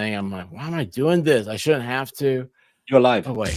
thing. I'm like, why am I doing this? I shouldn't have to. You're live. Oh, wait.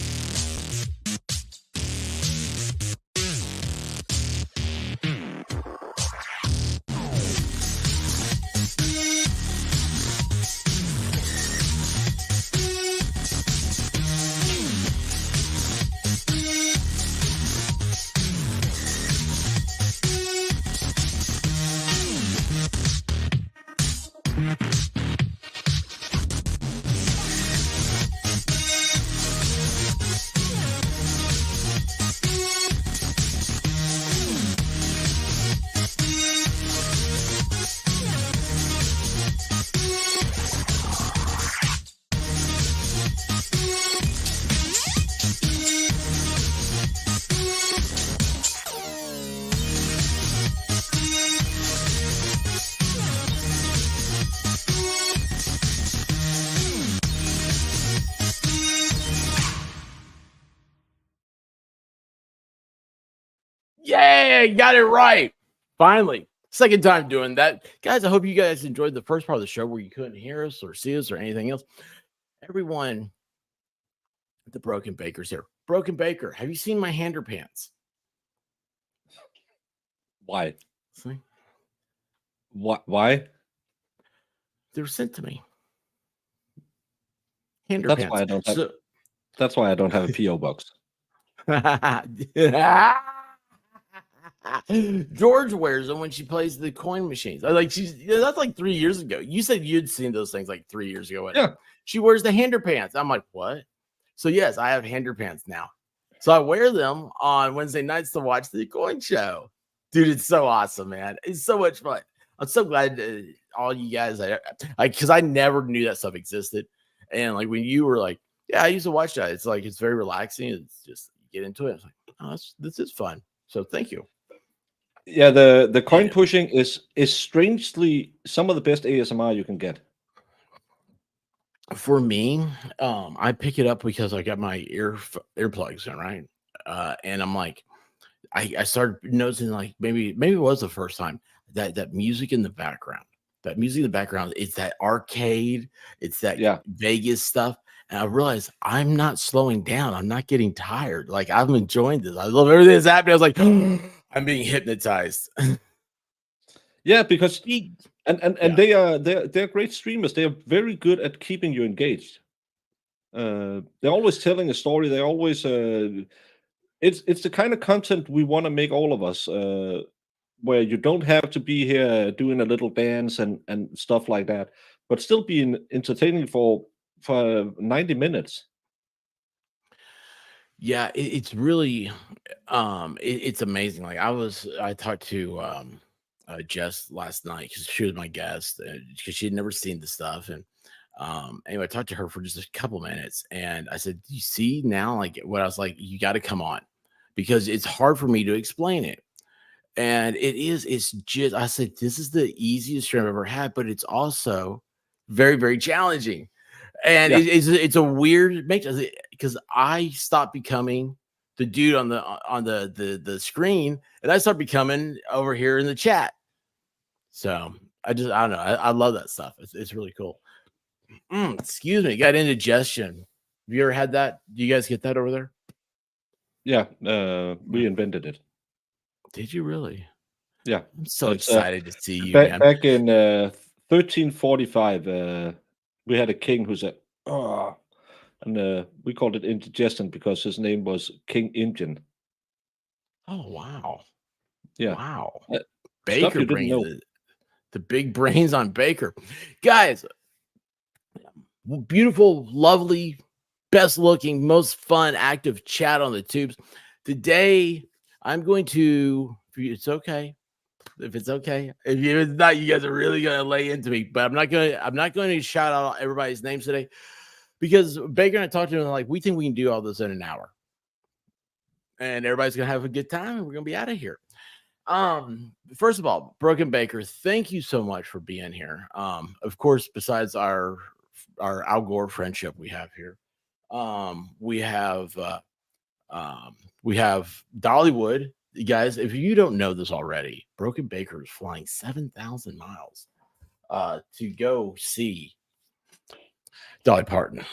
Yay, got it right. Finally. Second time doing that. Guys, I hope you guys enjoyed the first part of the show where you couldn't hear us or see us or anything else. Everyone, the Broken Baker's here. Broken Baker, have you seen my hander pants? Why? See? Why? They were sent to me. Hander That's pants. why I don't have. That's why I don't have a PO box. George wears them when she plays the coin machines. That's like 3 years ago. You said you'd seen those things like 3 years ago. Yeah. She wears the hander pants. I'm like, what? So yes, I have hander pants now. So I wear them on Wednesday nights to watch the coin show. Dude, it's so awesome, man. It's so much fun. I'm so glad all you guys, because I never knew that stuff existed. And like when you were like, yeah, I used to watch that. It's like, it's very relaxing. It's just, you get into it. It's like, oh, this is fun. So thank you. Yeah, the coin pushing is strangely some of the best ASMR you can get. For me, I pick it up because I got my earplugs in, right? And I'm like, I started noticing like maybe it was the first time that music in the background. That music in the background, it's that arcade, it's that Vegas stuff. And I realized I'm not slowing down. I'm not getting tired. Like I'm enjoying this. I love everything that's happening. I was like, I'm being hypnotized. Yeah, because they're great streamers. They are very good at keeping you engaged. They're always telling a story. They're always it's the kind of content we want to make, all of us, where you don't have to be here doing a little dance and stuff like that, but still being entertaining for 90 minutes. Yeah, it's really it's amazing. Like I talked to Jess last night because she was my guest because she had never seen the stuff. And anyway, I talked to her for just a couple minutes and I said, you see now, like what I was like, you got to come on because it's hard for me to explain it. And it's just, I said, this is the easiest stream I've ever had, but it's also very, very challenging. And it's a weird mix because I stopped becoming the dude on the screen and I start becoming over here in the chat. So I don't know. I love that stuff. It's really cool. Excuse me. Got indigestion. Have you ever had that? Do you guys get that over there? Yeah. We invented it. Did you really? Yeah. I'm so excited to see you, man. man. Back in 1345, we had a king who said, oh, and we called it indigestion because his name was King Indian. Oh, wow. Yeah. Wow. Baker bringing the big brains on Baker. Guys, beautiful, lovely, best looking, most fun, active chat on the tubes. Today, I'm going to, it's okay. If it's okay, if it's not, you guys are really gonna lay into me. But I'm not going to shout out everybody's names today because Baker and I talked to him like we think we can do all this in an hour, and everybody's gonna have a good time, and we're gonna be out of here. First of all, Broken Baker, thank you so much for being here. Of course, besides our Al Gore friendship we have here, we have Dollywood. You guys, if you don't know this already, Broken Baker is flying 7,000 miles to go see Dolly Parton.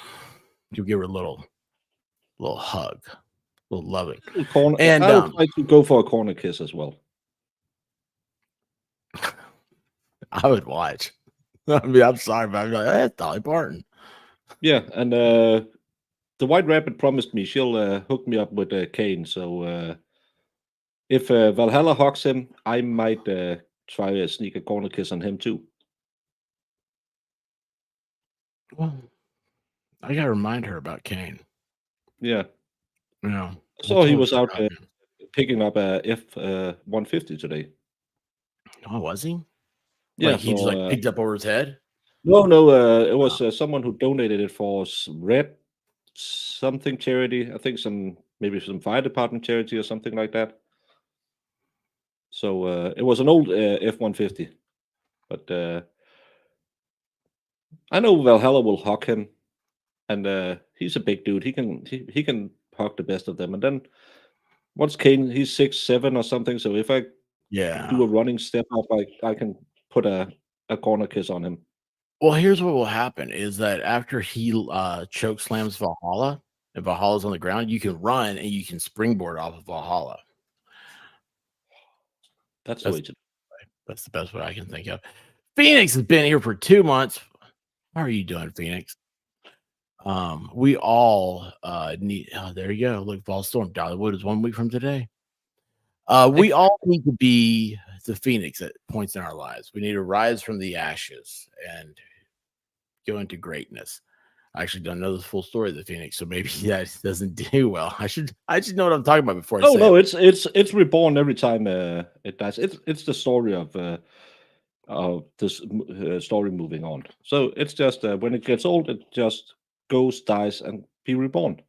You give her a little hug, a little loving. Little corner. And I will try to go for a corner kiss as well. I would watch. I mean, I'm sorry, but I'm like, that's Dolly Parton. Yeah, and the White Rabbit promised me she'll hook me up with Kane. So if Valhalla hugs him, I might try to sneak a corner kiss on him too. Well, I gotta remind her about Kane. Yeah, You know, I I saw he totally was out forgot him. picking up a F 150 today. Oh, was he? Yeah, Like he just for like picked up over his head? no, it Oh, was someone who donated it for Red something charity. I think maybe some fire department charity or something like that. So it was an old F-150, but I know Valhalla will hug him, and he's a big dude. He can hug the best of them. And then once Kane, he's 6'7" or something. So if I yeah. do a running step up, I can put a corner kiss on him. Well, here's what will happen is that after he choke slams Valhalla, and Valhalla's on the ground, you can run and you can springboard off of Valhalla. That's the That's way to. that's the best way I can think of. Phoenix has been here for 2 months. How are you doing, Phoenix? We all need there you go. Look, fall storm. Dollywood is 1 week from today. We all need to be the phoenix at points in our lives. We need to rise from the ashes and go into greatness. I actually don't know the full story of the phoenix, so maybe that doesn't do well. I should know what I'm talking about before I No, say it. no, it's reborn every time it dies. It's the story of this story moving on. So it's just when it gets old, it just goes, dies, and be reborn.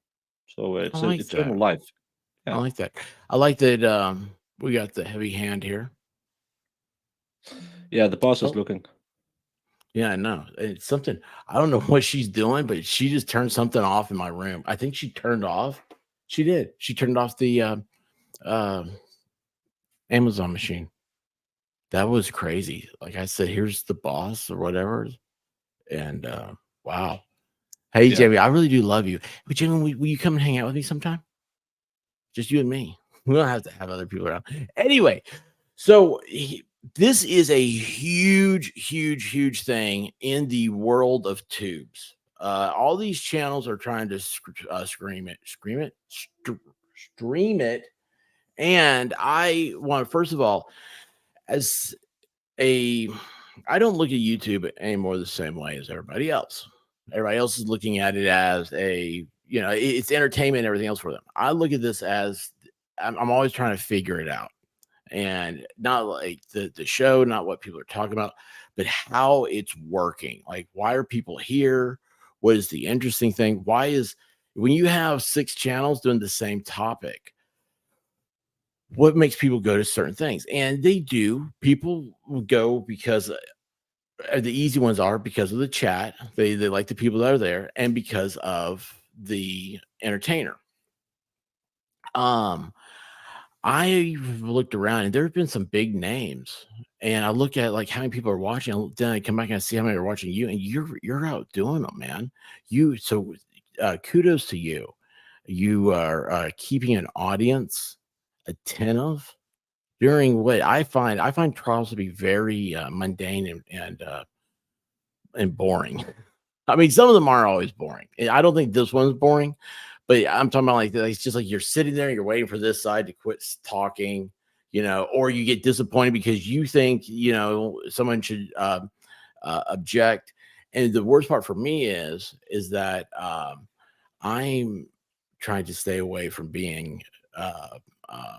So I it's like that. eternal life. I Yeah, like that. I like that. We got the heavy hand here. yeah. The boss is Oh, looking. yeah, I know. It's something. I don't know what she's doing, but she just turned something off in my room. I think she turned off. She did. She turned off the uh, Amazon machine. That was crazy. Like I said, here's the boss or whatever. And wow. Hey, Yeah. Jamie, I really do love you. But Jamie, will you come and hang out with me sometime? Just you and me. We don't have to have other people around. Anyway, so this is a huge, huge, huge thing in the world of tubes. All these channels are trying to stream it. And I want, first of all, as a I don't look at YouTube anymore the same way as everybody else. Everybody else is looking at it as it's entertainment and everything else for them. I look at this as I'm always trying to figure it out and not like the show, not what people are talking about, but how it's working. Like, why are people here? What is the interesting thing? Why is when you have 6 channels doing the same topic, what makes people go to certain things? And they do. People go because the easy ones are because of the chat. They like the people that are there, and because of the entertainer. Um, I looked around and there have been some big names, and I look at like how many people are watching. Then I come back and I see how many are watching you, and you're out doing them, man. Kudos to you. You are keeping an audience attentive during what I find trials to be very mundane and boring. I mean, some of them are always boring. I don't think this one's boring, but I'm talking about like it's just like you're sitting there, and you're waiting for this side to quit talking, or you get disappointed because you think someone should object. And the worst part for me is that I'm trying to stay away from being uh, uh,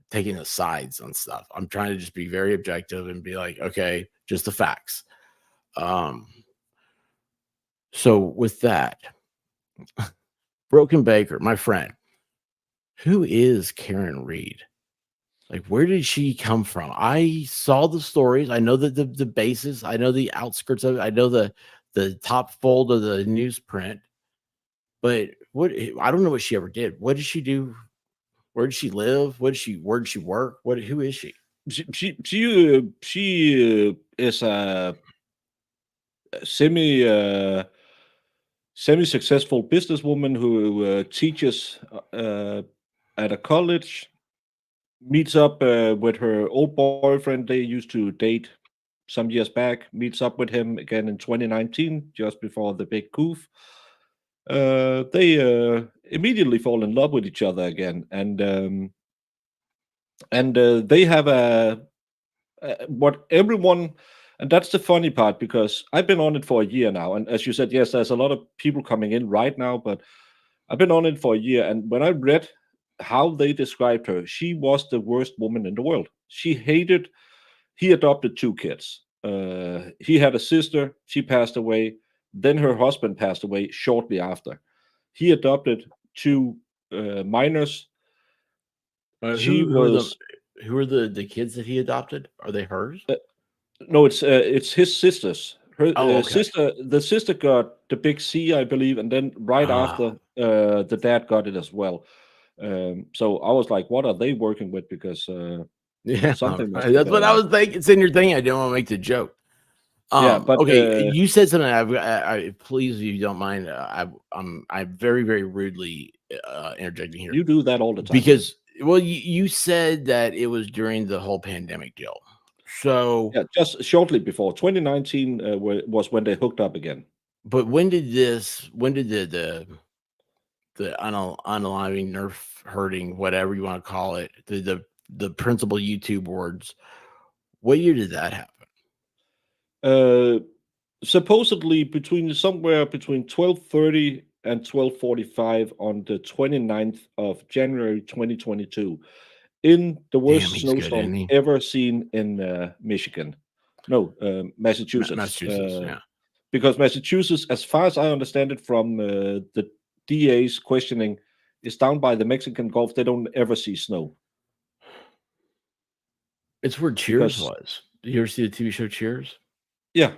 taking the sides on stuff. I'm trying to just be very objective and be like, okay, just the facts. Um, so with that, Broken Baker, my friend, who is Karen Reed? Like, where did she come from? I saw the stories. I know the basis. I know the outskirts of it. I know the top fold of the newsprint. But I don't know what she ever did. What did she do? Where did she live? Where did she work? Who is she? She is a semi semi-successful businesswoman who teaches at a college, meets up with her old boyfriend they used to date some years back, meets up with him again in 2019, just before the big coup. They immediately fall in love with each other again, and they have what everyone. And that's the funny part because I've been on it for a year now, and as you said, yes, there's a lot of people coming in right now, but I've been on it for a year, and when I read how they described her, she was the worst woman in the world. She hated. He adopted two kids. He had a sister. She passed away. Then her husband passed away shortly after. He adopted two minors. She Who are the was kids that he adopted? Are they hers? uh, no, it's his sisters. Her Oh, okay. sister, the sister got the big C, I believe, and then right after, Ah, the dad got it as well. So I was like, what are they working with? Because yeah, something must be that's what going I on. was thinking. It's in your thing. I didn't want to make the joke. Yeah, but Okay, you said something. Please, if you don't mind, I'm very, very rudely interjecting here you do that all the time, man. because, well, you said that it was during the whole pandemic deal. So, Yeah, just shortly before 2019 was when they hooked up again. but when did this? When did the unaliving, nerf hurting, whatever you want to call it, the principal YouTube words? What year did that happen? Uh, Supposedly between somewhere between 12:30 and 12:45 on the 29th of January 2022, in the Damn, worst he's good, snowstorm isn't he? ever seen in Michigan. No, Massachusetts. Massachusetts, yeah. Because Massachusetts, as far as I understand it from the DA's questioning, is down by the Mexican Gulf. They don't ever see snow It's where Cheers because, was. Did you ever see the TV show Cheers? yeah,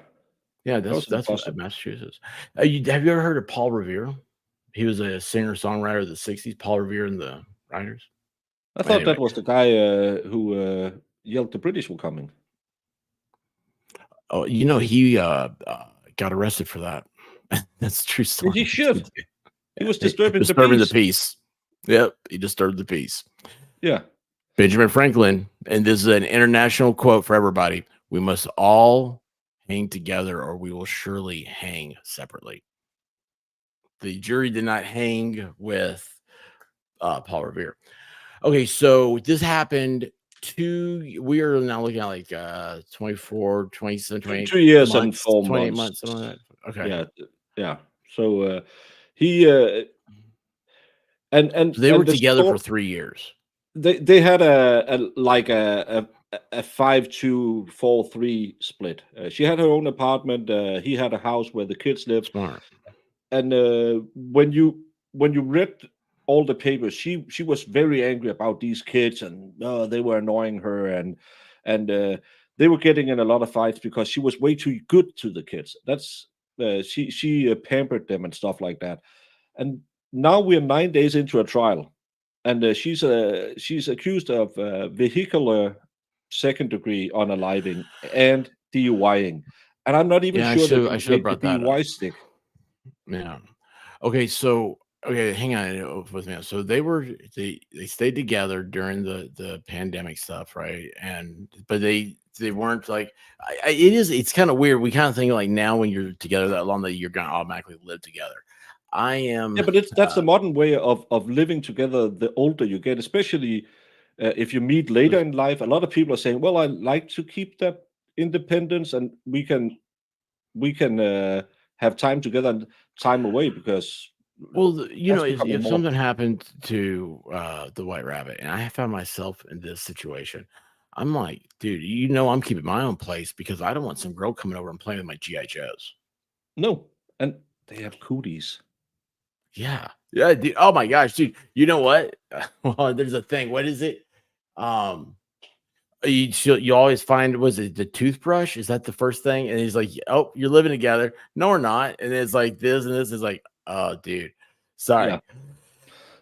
Yeah, that was that's what impossible. Massachusetts. Have you ever heard of Paul Revere? He was a singer-songwriter of the '60s, Paul Revere and the Riders. I thought Anyway, that was the guy who yelled the British were coming. oh, he, got arrested for that. That's a true And he story. should. He was Yeah, disturbing the disturbing the peace. peace. Yep, he disturbed the peace. Yeah. Benjamin Franklin, and this is an international quote for everybody: "We must all hang together, or we will surely hang separately." The jury did not hang with Paul Revere. Okay, so this happened we are now looking at like 24, 27, Two 28 two years and months, 4 28 months. months, something like that. Okay. Yeah, yeah. So he So they and were the together for store 3 years. they had a 5-2-4-3 split. She had her own apartment. He had a house where the kids lived. Smart. And when you read all the papers, she was very angry about these kids, and they were annoying her, and they were getting in a lot of fights because she was way too good to the kids. That's she pampered them and stuff like that. And now we're 9 days into a trial, and she's accused of vehicular second degree unaliving and DUIing, and I'm not even Yeah, sure they I can should have take the brought that up. DUI stick. Yeah. Okay, so okay, hang on with me. So they stayed together during the pandemic stuff, right? And but they weren't like it's kind of weird. We kind of think like now when you're together that long that you're gonna automatically live together. I am Yeah, but that's the modern way of living together. The older you get, especially if you meet later in life, a lot of people are saying, "Well, I like to keep that independence, and we can have time together and time away because well, that's if becoming more." something happened to the White Rabbit, and I found myself in this situation, I'm like, dude, I'm keeping my own place because I don't want some girl coming over and playing with my GI Joes. No, and they have cooties. Yeah. Yeah, dude. Oh my gosh, dude. You know what? Well, there's a thing. What is it? Um, you always find was it the toothbrush? Is that the first thing? And he's like, "Oh, you're living together." No, we're not. And it's like this and this is like, "Oh, dude, Yeah, sorry."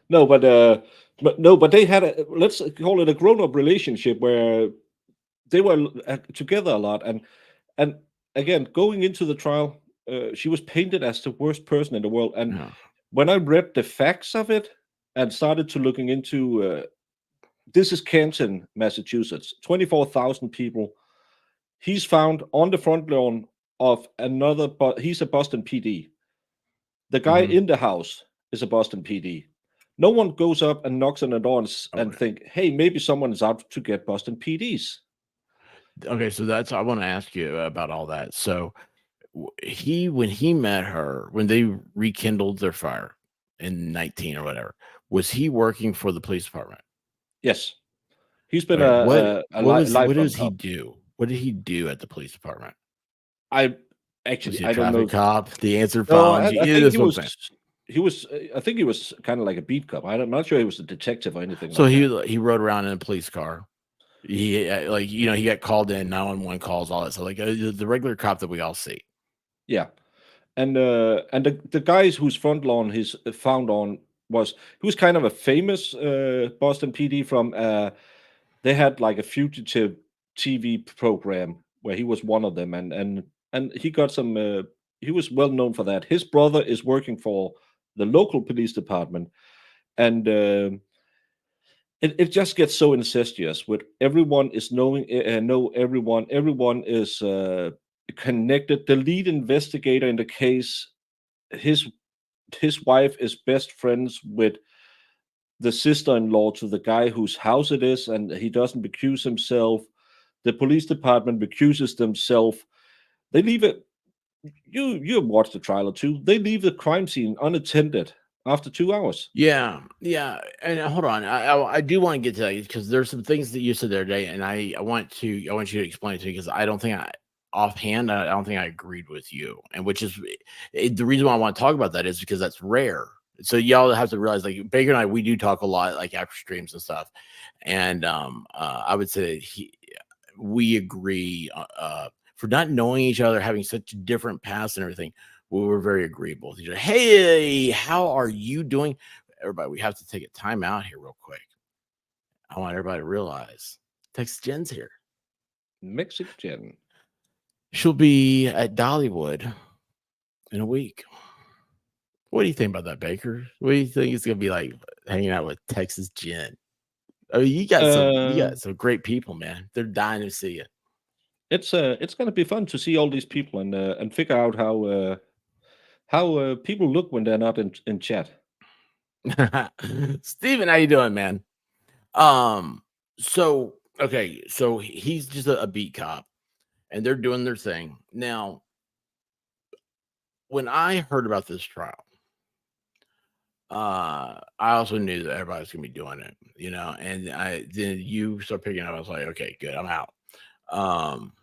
no, but no, but they had a, let's call it a grown-up relationship where they were together a lot, and again, going into the trial, she was painted as the worst person in the world. And Yeah. when I read the facts of it and started to looking into this is Canton, Massachusetts, 24,000 people. He's found on the front lawn of another, but he's a Boston PD. The guy Mhm. in the house is a Boston PD. No one goes up and knocks on the door and Okay. think, hey, maybe someone is out to get Boston PDs. Okay, so that's I wanna ask you about all that. So, he when he met her, when they rekindled their fire in 19 or whatever, was he working for the police department? Yes, he's been Okay, what lifelong does he cop. do? What did he do at the police department? I Was actually he a I don't know. traffic cop? Did he answer No, phones? I Yeah, think that's what I'm saying. he was I think he was kind of like a beat cop. I'm not sure he was a detective or anything So like that. he rode around in a police car. He, like, he got called in, 911 calls, all that stuff, like, the regular cop that we all see. Yeah. And the guys whose front lawn he's found on was he was kind of a famous Boston PD from they had like a fugitive TV program where he was one of them, and he got some he was well known for that. His brother is working for the local police department, and it just gets so incestuous with everyone is knowing know everyone. Everyone is connected. The lead investigator in the case, his his wife is best friends with the sister-in-law to the guy whose house it is, and he doesn't recuse himself. The police department recuses themselves. They leave it. You watched the trial or two. They leave the crime scene unattended after 2 hours. Yeah, yeah, and hold on, I do wanna get to that because there's some things that you said the other day, and I want you to explain it to me because I don't think offhand, I don't think I agreed with you, and which is the reason why I wanna talk about that is because that's rare. So y'all have to realize, like, Baker and I, we do talk a lot, like, after streams and stuff, and, I would say we agree, for not knowing each other, having such different paths and everything, we were very agreeable with each other. Hey, how are you doing? Everybody, we have to take a time out here real quick. I want everybody to realize Texas Jen's here. Mexican. She'll be at Dollywood in a week. What do you think about that, Baker? What do you think it's gonna be like hanging out with Texas Jen? I mean, you Uh, got some great people, man. They're dying to see you. it's gonna be fun to see all these people and figure out how people look when they're not in chat. Steven, how you doing, man? Um, so okay, so he's just a beat cop and they're doing their thing. Now, when I heard about this trial, I also knew that everybody's gonna be doing it, and then you start picking up, I was like, okay, good, I'm out. Um,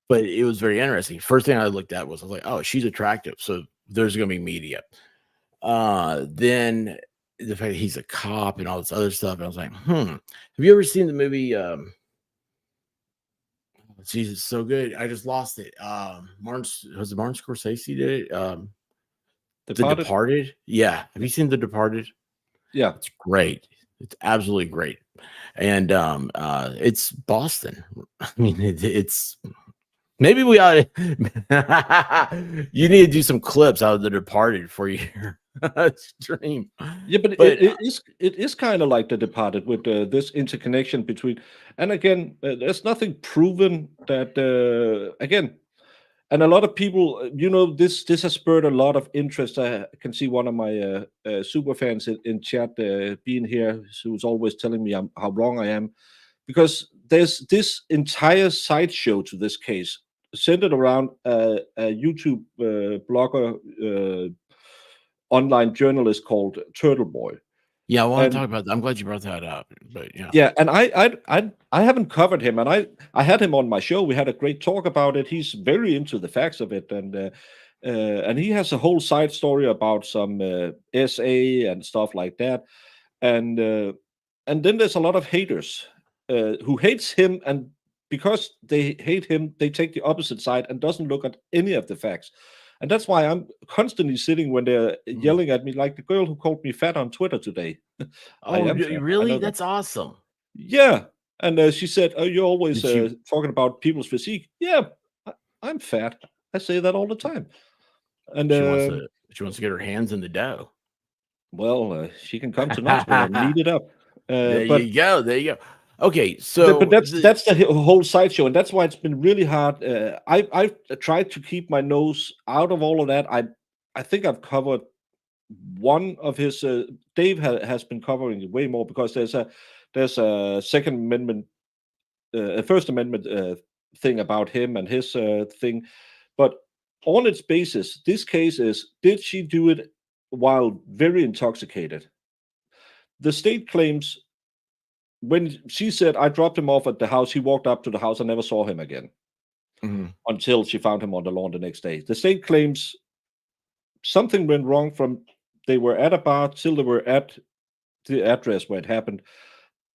but it was very interesting. First thing I looked at was I was like, oh, she's attractive, so there's gonna be media. Then the fact that he's a cop and all this other stuff, I was like, have you ever seen the movie? Jesus, so good. I just lost it. Was it Martin Scorsese did it? The Departed. Departed. Yeah. Have you seen The Departed? Yeah. It's great. It's absolutely great. And it's Boston. I mean, it's maybe we ought to, you need to do some clips out of The Departed for your stream. Yeah, but But it is kind of like The Departed with this interconnection between, and again, there's nothing proven that again, and a lot of people, this has spurred a lot of interest. I can see one of my super fans in chat being here, who's always telling me how wrong I am, because there's this entire sideshow to this case centered around a YouTube blogger. Online journalist called Turtle Boy. yeah, I want to And talk about that. I'm glad you brought that up. But yeah. yeah, and I haven't covered him, and I had him on my show. We had a great talk about it. He's very into the facts of it, and he has a whole side story about some SA and stuff like that. And and then there's a lot of haters who hates him, and because they hate him, they take the opposite side and doesn't look at any of the facts. And that's why I'm constantly sitting when they're Mm. yelling at me, like the girl who called me fat on Twitter today. I Oh, am fat. I really? know that. That's awesome. Yeah. And she said, "Oh, you're always Did you talking about people's physique." Yeah, I'm fat. I say that all the time. And She wants to get her hands in the dough. well, she can come to Knoxville and meet it up. There But you go, there you go. Okay, but so the that's the whole sideshow, and that's why it's been really hard. I've tried to keep my nose out of all of that. I think I've covered one of his. Dave has been covering it way more because there's a Second Amendment, a First Amendment thing about him and his thing. But on its basis, this case is: did she do it while very intoxicated? The state claims when she said, "I dropped him off at the house," he walked up to the house and never saw him again Mhm, until she found him on the lawn the next day. The state claims something went wrong from they were at a bar till they were at the address where it happened.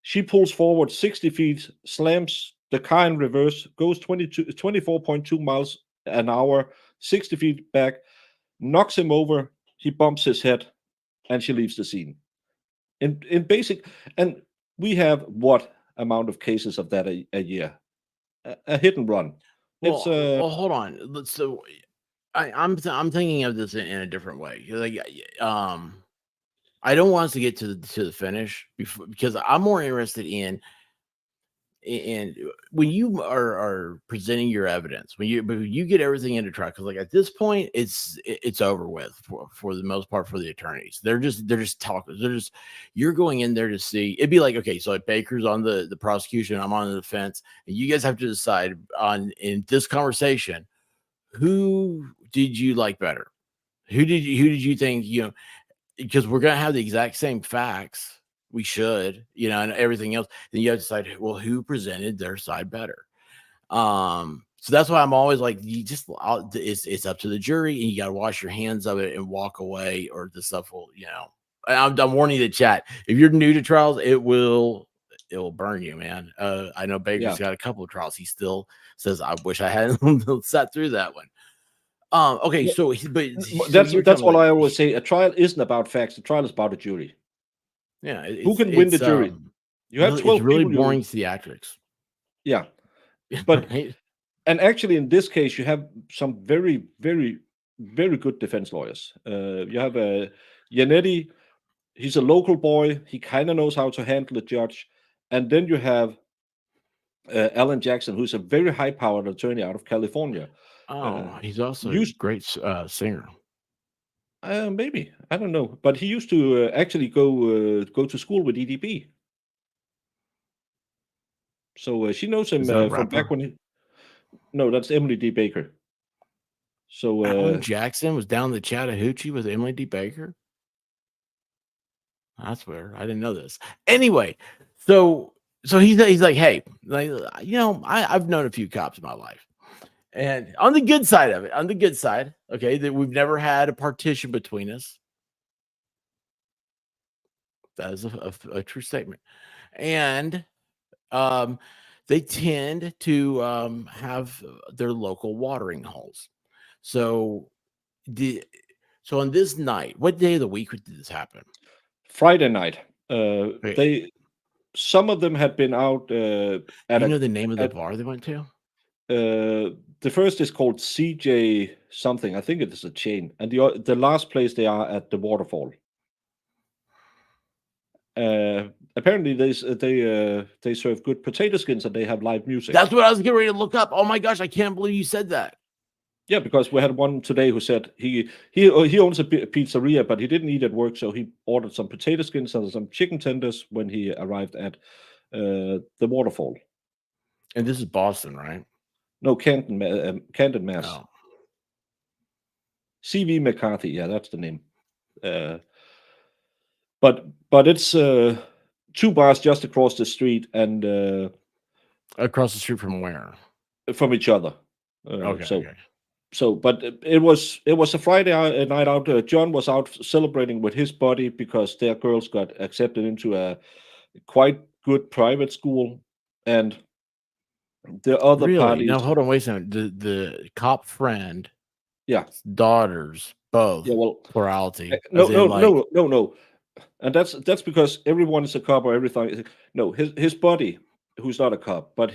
She pulls forward 60 feet, slams the car in reverse, goes 24.2 miles an hour, 60 feet back, knocks him over. He bumps his head, and she leaves the scene. In basic, and we have what amount of cases of that a year? A hit and run. It's hold on. So I'm thinking of this in a different way. Like, I don't want us to get to the finish before, because I'm more interested in when you are presenting your evidence, when you get everything into trial, because like at this point it's over with for the most part for the attorneys. They're just talking. You're going in there to see. It'd be like, okay, so like Baker's on the prosecution, I'm on the defense, and you guys have to decide on in this conversation, who did you like better? Who did you think, because we're gonna have the exact same facts. We should, and everything else. Then you have to decide, well, who presented their side better. So that's why I'm always like, it's up to the jury, and you got to wash your hands of it and walk away, or the stuff will, I'm warning the chat. If you're new to trials, it will burn you, man. I know yeah. Baker's got a couple of trials. He still says, I wish I hadn't sat through that one. Okay, Yeah, so you're that's telling me, what like, I always say. A trial isn't about facts. A trial is about a jury. yeah, Who can win the jury? You have it's 12 really people. boring theatrics. Yeah, but Right? and actually in this case you have some very, very, very good defense lawyers. You have a Yannetti. He's a local boy. He kind of knows how to handle a judge. And then you have Alan Jackson, who's a very high-powered attorney out of California. Uh, Oh, he's also a used great singer. maybe I don't know, but he used to actually go to school with EDB. So she knows him Is that a from back rapper? when he. No, that's Emily D. Baker. So Alan Jackson was down the Chattahoochee with Emily D. Baker. That's weird. I didn't know this. Anyway, so he's like, hey, like, I've known a few cops in my life, and on the good side of it, okay, that we've never had a partition between us. That is a true statement, and um, they tend to have their local watering holes. So the so on this night, what day of the week did this happen? Friday night, Okay. they some of them had been out Do at you a know the name of the at bar they went to? the first is called CJ something. I think it is a chain, and the last place they are at the waterfall. Apparently, they serve good potato skins and they have live music. That's what I was getting ready to look up. Oh my gosh, I can't believe you said that. Yeah, because we had one today who said he owns a pizzeria, but he didn't eat at work, so he ordered some potato skins and some chicken tenders when he arrived at the waterfall. And this is Boston, right? No, Canton, Mass. Oh, CV McCarthy, yeah, that's the name. Uh, but it's two bars just across the street and across the street from where? from each other. Uh, Okay, so okay. but it was a Friday night out. John was out celebrating with his buddy because their girls got accepted into a quite good private school, and the other Really? parties. No, hold on, wait a second. The cop friend Yeah, daughters, both yeah. Well, plurality, no, as in no, like, no, no, no. And that's because everyone is a cop or everything. No, his buddy. who's not a cop, but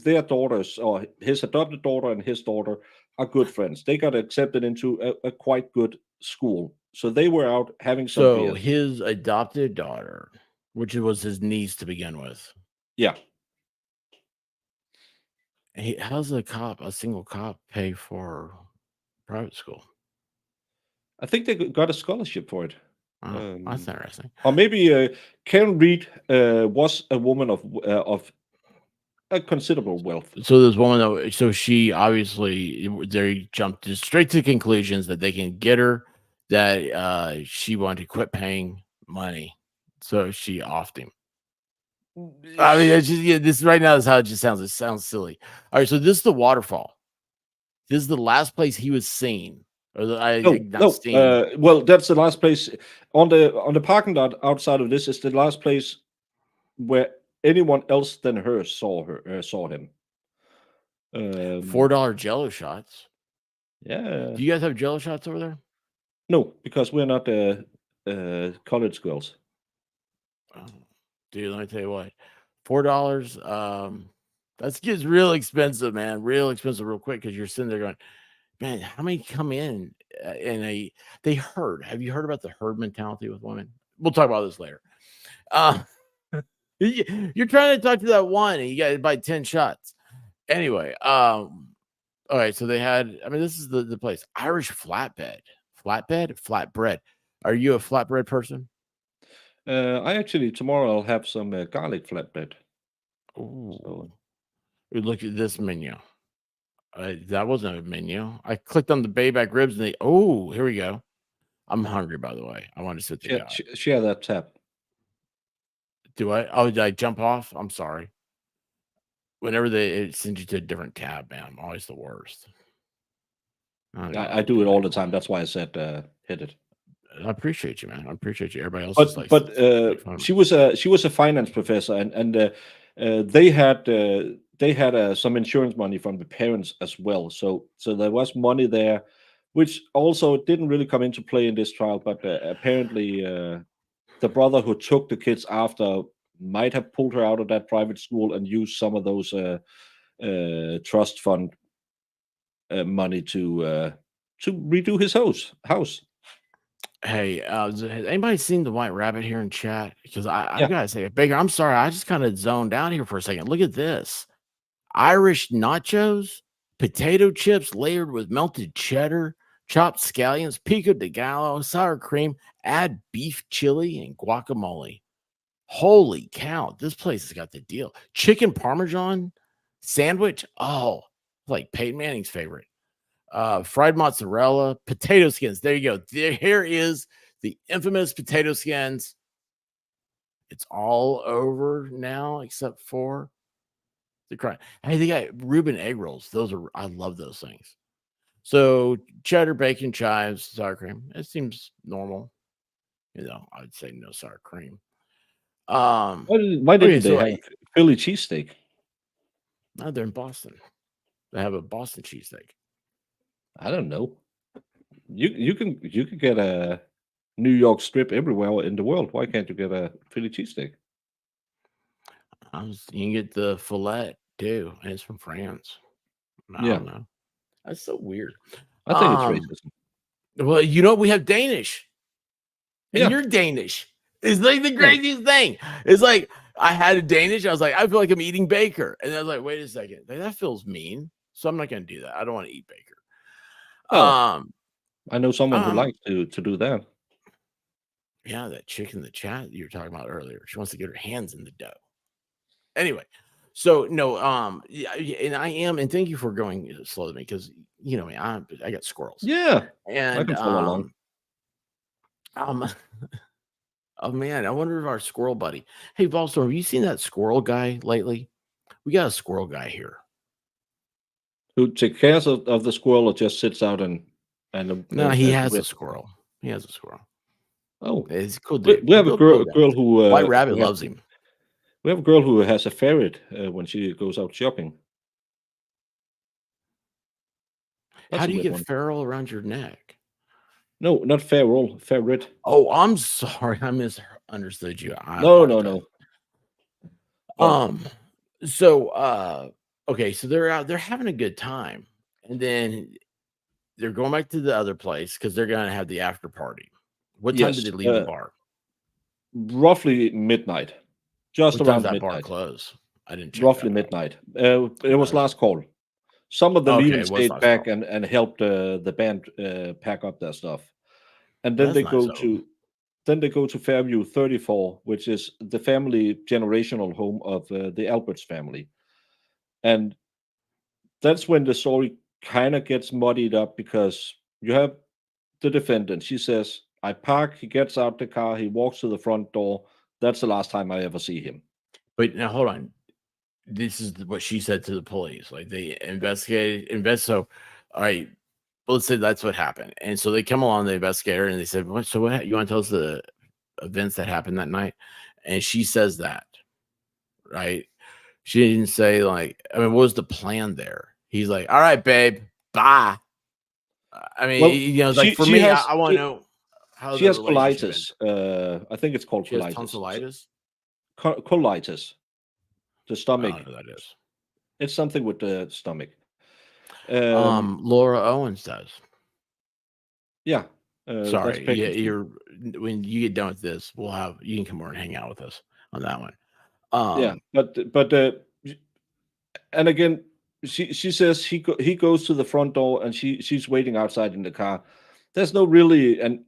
their daughters, or his adopted daughter and his daughter, are good friends. They got accepted into a quite good school, so they were out having some So beers. his adopted daughter, which was his niece to begin with, Yeah, how's a single cop, pay for private school? I think they got a scholarship for it. Oh, that's Um, interesting. or maybe Karen Reed was a woman of a considerable wealth. So this woman, though, so she obviously they jumped straight to conclusions that they can get her that she wanted to quit paying money, so she offed him. I mean, it's just, yeah, this right now is how it just sounds. It sounds silly. All right, so this is the waterfall. This is the last place he was seen, or No, not no. seen. Well, that's the last place on the parking lot outside of this is the last place where anyone else than her saw him. Um, $4 Jello shots. yeah, Do you guys have Jello shots over there? no, because we're not college girls. Oh, dude, let me tell you what, $4. That's gets real expensive, man. Real expensive, real quick, because you're sitting there going, man, how many come in in a they herd? Have you heard about the herd mentality with women? We'll talk about this later. Uh, you're trying to talk to that one, and you got to buy 10 shots. Anyway, all right. So they had. I mean, this is the place. Irish flatbread. Are you a flatbread person? I actually tomorrow I'll have some garlic flatbread. So Ooh, look at this menu. That wasn't a menu. I clicked on the bayback ribs, and they. Oh, here we go. I'm hungry, by the way. I want to see what they got. share that tab. Do I? Oh, did I jump off? I'm sorry. Whenever it sends you to a different tab, man, I'm always the worst. I don't even know I how to do do it it all the anymore. time. That's why I said hit it. I appreciate you, man. I appreciate you. Everybody else is But like, but make fun of me. she was a finance professor, and they had some insurance money from the parents as well. So there was money there, which also didn't really come into play in this trial. But apparently, the brother who took the kids after might have pulled her out of that private school and used some of those trust fund money to redo his house. Hey, has anybody seen the White Rabbit here in chat? Because I've Yeah, got to say, Baker, I'm sorry. I just kind of zoned out here for a second. Look at this. Irish nachos, potato chips layered with melted cheddar, chopped scallions, pico de gallo, sour cream, add beef chili and guacamole. Holy cow, this place has got the deal. Chicken parmesan sandwich. Oh, like Peyton Manning's favorite. Fried mozzarella, potato skins. There you go. Here is the infamous potato skins. It's all over now, except for the crime. Hey, they got Reuben egg rolls. Those are I love those things. So cheddar, bacon, chives, sour cream. It seems normal. I'd say no sour cream. Um, why okay, didn't they so have Philly cheesesteak? now they're in Boston. They have a Boston cheesesteak. I don't know. You can get a New York strip everywhere in the world. Why can't you get a Philly cheesesteak? You can get the fillet too, and it's from France. I Yeah, don't know. That's so weird. I think it's Um, racism. well, we have Danish, and Yeah. you're Danish. It's like the Yeah. craziest thing. It's like I had a Danish. I was like, I feel like I'm eating Baker, and I was like, wait a second, that feels mean. So I'm not going to do that. I don't want to eat Baker. Oh, Um, I know someone who um, likes to do that. yeah, that chick in the chat you were talking about earlier. She wants to get her hands in the dough. Anyway, so no, yeah, and I am, and thank you for going slow to me because you know me, I got squirrels, Yeah, I and can follow along. um, oh man, I wonder if our squirrel buddy. Hey, Volstorm, have you seen that squirrel guy lately? We got a squirrel guy here. Who takes care of the squirrel or just sits out No, he and has a waits? squirrel. He has a squirrel. Oh, He's a cool dude. we have a Cool guy. girl White Rabbit who has loves him. we have a girl who has a ferret when she goes out shopping. How That's a do you weird get one. feral around your neck? No, not feral, ferret. Oh, I'm sorry. I misunderstood you. I No, no, apologize. no. Well, Um, So, okay, so they're out, they're having a good time, and then they're going back to the other place because they're gonna have the after party. What time did Yes, they leave the bar? roughly midnight, just What time's around that bar midnight, close? I didn't check roughly that out. midnight. It was Nice. last call. Some of them Okay, even it was stayed last back call. and helped the band pack up their stuff, and then That's they nice go of 'em. to Fairview 34, which is the family generational home of the Alberts family, and that's when the story kind of gets muddied up because you have the defendant. She says, "I park." He gets out the car. He walks to the front door. That's the last time I ever see him. But now hold on. This is what she said to the police. Like they invest. So, all right, let's say that's what happened. And so they come along, the investigator, and they said, "What? So what? You want to tell us the events that happened that night?" And she says that, right? She didn't say like, I mean, what was the plan there? He's like, "All right, babe, bye." I Well, mean, it's like she for she me, has I want to she, know how she the has relationship colitis. ended. I think it's called She has colitis. tonsillitis. Colitis, the I don't stomach. know who that is. It's something with the stomach. Um, Laura Owens does. yeah, that's Sorry, yeah, pregnancy. you're when you get done with this, we'll have you can come over and hang out with us on that one. Yeah, Um, but and again, she says he goes to the front door and she's waiting outside in the car. There's no really, and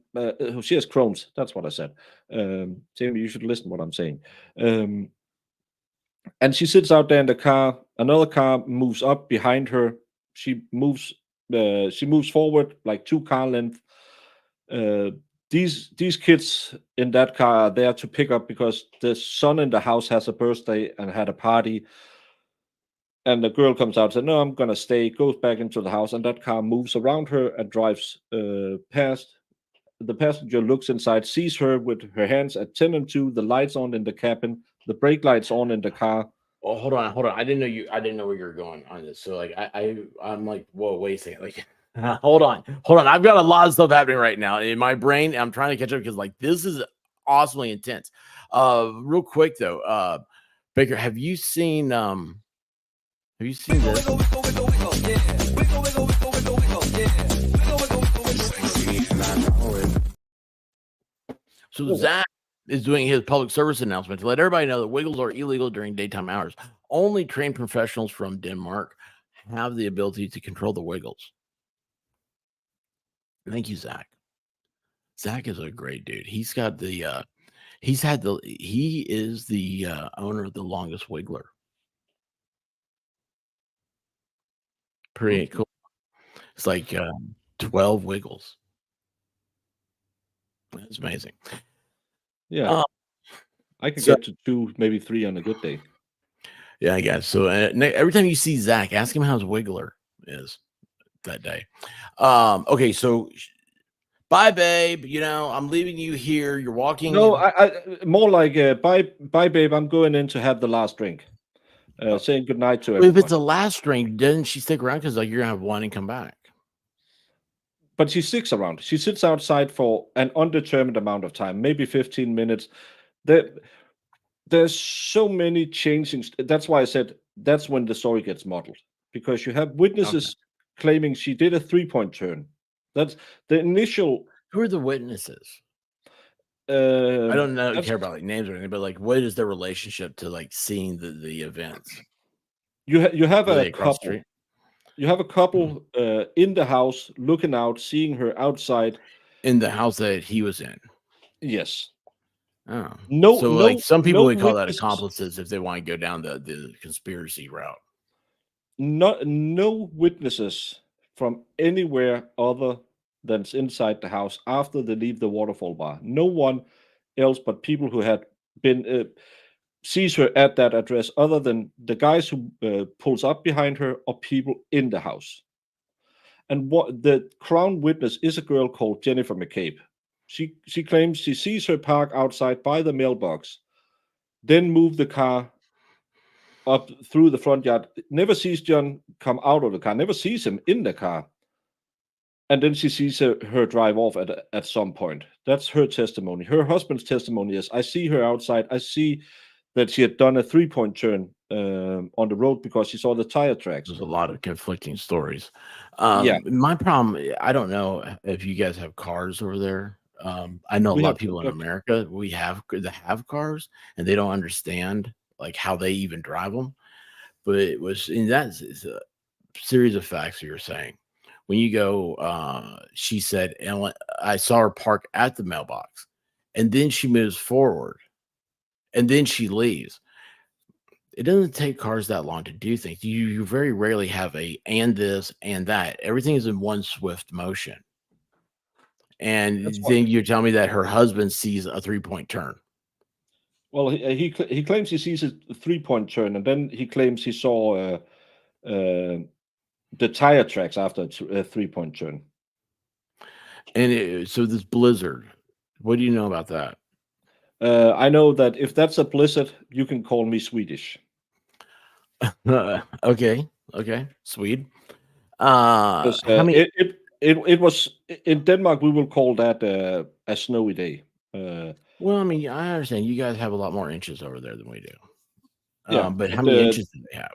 she has Crohn's. That's what I said. Jamie, you should listen what I'm saying. Um, and she sits out there in the car. Another car moves up behind her. She moves. She moves forward like 2 car length. Uh, these kids in that car are there to pick up because the son in the house has a birthday and had a party. And the girl comes out and says, "No, I'm gonna stay." Goes back into the house, and that car moves around her and drives past. The passenger looks inside, sees her with her hands at 10 and 2, the lights on in the cabin, the brake lights on in the car. oh, hold on, hold on. I didn't know you. I didn't know where you were going on this. So like, I'm like, whoa, wait a second. Like, hold on, hold on. I've got a lot of stuff happening right now in my brain. I'm trying to catch up because like this is awesomely intense. Real quick though, Baker, have you seen this? So Oh, Zach is doing his public service announcement to let everybody know that wiggles are illegal during daytime hours. Only trained professionals from Denmark have the ability to control the wiggles. Thank you, Zach. Zach is a great dude. He is the owner of the longest wiggler. Pretty mhm. cool. It's like 12 wiggles. That's amazing. Yeah, Uh, I could so get to 2, maybe 3 on a good day. yeah, I guess. So every time you see Zach, ask him how his wiggler is that day. Okay, so bye, babe. I'm leaving you here. You're No, walking. I more like bye, babe. I'm going in to have the last drink. Oh, Saying goodnight to if it's everyone. the last string, doesn't she stick around? Because like you're gonna have one and come back. But she sticks around. She sits outside for an undetermined amount of time, maybe 15 minutes. There, there's so many changing. That's why I said that's when the story gets muddled because you have Okay. witnesses claiming she did a 3-point turn. That's the initial. Who are the witnesses? I Um, don't know that's care about like names or anything, but like what is their relationship to like seeing the events? you have Were a they across the couple. street? You have a Mhm. couple in the house looking out, seeing her outside. In the house that he was in. Yes. Oh. No, So like no, some people no would call that witnesses. accomplices if they want to go down the conspiracy route. No witnesses from anywhere other than inside the house after they leave the waterfall bar. No one else but people who had been sees her at that address, other than the guys who pulls up behind her or people in the house. And what the crown witness is a girl called Jennifer McCabe. She claims she sees her park outside by the mailbox, then move the car up through the front yard, never sees John come out of the car, never sees him in the car. And then she sees her drive off at some point. That's her testimony. Her husband's testimony is I see her outside. I see that she had done a 3-point turn on the road because she saw the tire tracks. There's a lot of conflicting stories. Yeah, My problem, I don't know if you guys have cars over there. I know a we lot have of people in America that have cars, and they don't understand like how they even drive them. But it was in that a series of facts that you're saying. When you go, she said, and I saw her park at the mailbox, and then she moves forward, and then she leaves. It doesn't take cars that long to do things. You very rarely have a and this and that. Everything is in one swift motion. that's And what. then you tell me that her husband sees a 3-point turn. Well, he claims he sees a 3-point turn, and then he claims he saw uh, the tire tracks after a 3-point turn. And so this blizzard, what do you know about that? I know that if that's a blizzard, you can call me Swedish. Okay, okay, Swede. Because How many? it was in Denmark, we will call that a snowy day. Well, I mean, I understand you guys have a lot more inches over there than we do. Yeah, But how but many inches do they have?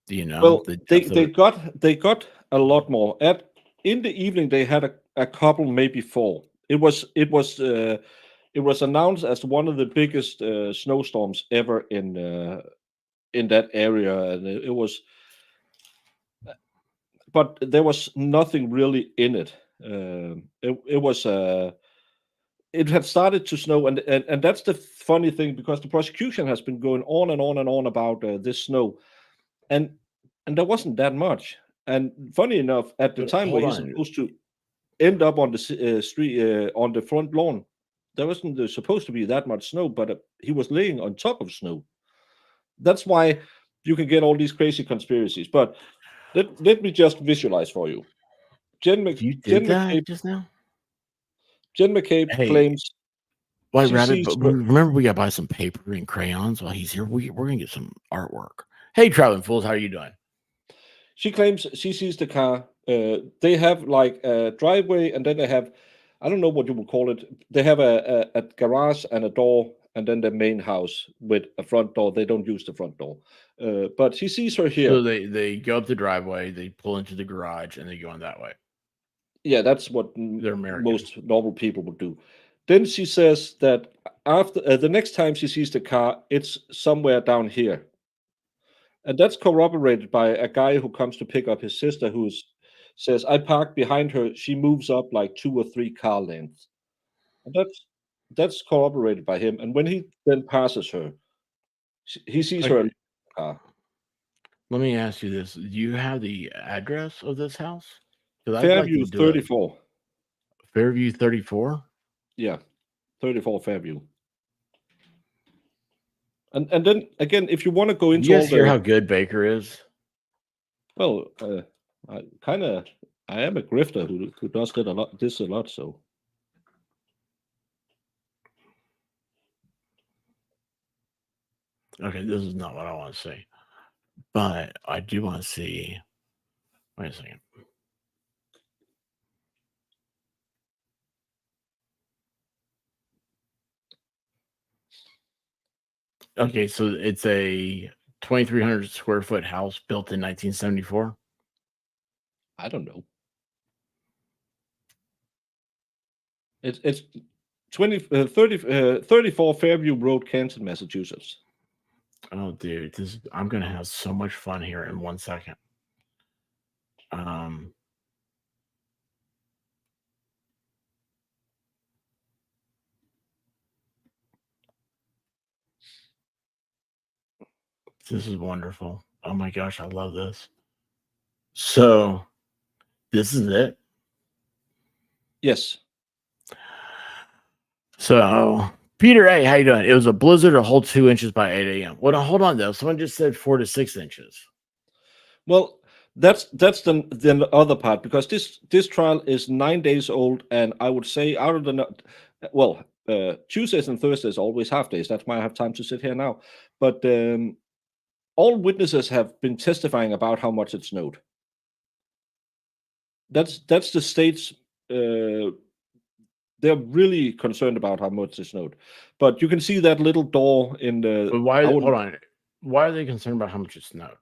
Do you know well, the they depth of they it? got they got a lot more. At in the evening, they had a couple, maybe four. It was announced as one of the biggest snowstorms ever in that area, and it was, but there was nothing really in it. It had started to snow, and that's the funny thing because the prosecution has been going on and on and on about this snow, and and there wasn't that much. And funny enough, at the But time where hold he's on. supposed to end up on the street on the front lawn, there wasn't supposed to be that much snow, but he was laying on top of snow. That's why you can get all these crazy conspiracies. But let me just visualize for you. You did Jen that McCabe just now? Jen McCabe Hey, claims White she Rabbit, sees but her. remember we gotta buy some paper and crayons while he's here. We're gonna get some artwork. Hey, traveling fools, how are you doing? She claims she sees the car. They have like a driveway, and then they have, I don't know what you would call it. They have a garage and a door, and then the main house with a front door. They don't use the front door, but she sees her here. So they go up the driveway, they pull into the garage, and they go in that way. Yeah, that's what They're American. most normal people would do. Then she says that after the next time she sees the car, it's somewhere down here. And that's corroborated by a guy who comes to pick up his sister who says, I parked behind her. She moves up like 2 or 3 car lengths. And that's corroborated by him. And when he then passes her, he sees her in Okay, the car. let me ask you this: do you have the address of this house? Because I'd like Fairview to do a 34. Fairview 34. Yeah, 34 Fairview. And then again, if you want to go into You all guys hear the, how good Baker is? well, I kind of, I am a grifter who does that a lot, this a lot. So Okay, this is not what I want to say, but I do want to see. Wait a second. Okay, so it's a 2,300 square foot house built in 1974. I don't know. It's 34 Fairview Road, Canton, Massachusetts. Oh, dude, I'm gonna have so much fun here in 1 second. Um, this is wonderful. Oh my gosh, I love this. So this is it. Yes. So Peter, hey, how you doing? It was a blizzard a whole 2 inches by 8 a.m. Well, hold on though. Someone just said 4 to 6 inches. Well, that's the other part because this trial is 9 days old, and I would say out of well, Tuesdays and Thursdays are always half days. That's why I have time to sit here now. But all witnesses have been testifying about how much it snowed. That's the state's. They're really concerned about how much it snowed, but you can see that little door in the. But why? I would. Hold on. Why are they concerned about how much it snowed?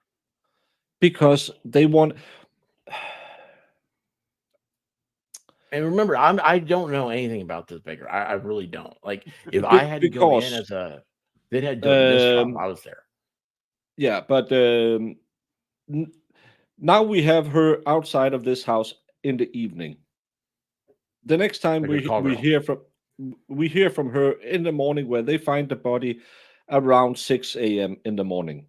because they want. And remember, I don't know anything about this baker. I really don't. Like, if I had to go in Because as a, they had to do a mistrial. um, I was there. yeah, but n- now we have her outside of this house in the evening. The next time Like a call girl. we hear from her in the morning, where they find the body around 6 a.m. in the morning,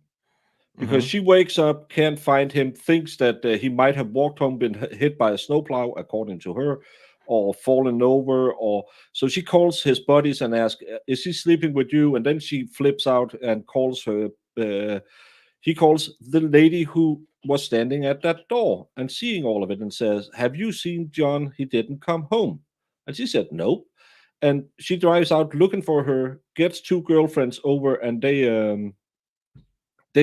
because Hmm. she wakes up, can't find him, thinks that he might have walked home, been hit by a snowplow, according to her, or fallen over, or so she calls his buddies and asks, "Is he sleeping with you?" And then she flips out and calls her. Uh, he calls the lady who was standing at that door and seeing all of it, and says, "Have you seen John? He didn't come home." And she said, "No." And she drives out looking for her, gets two girlfriends over, and they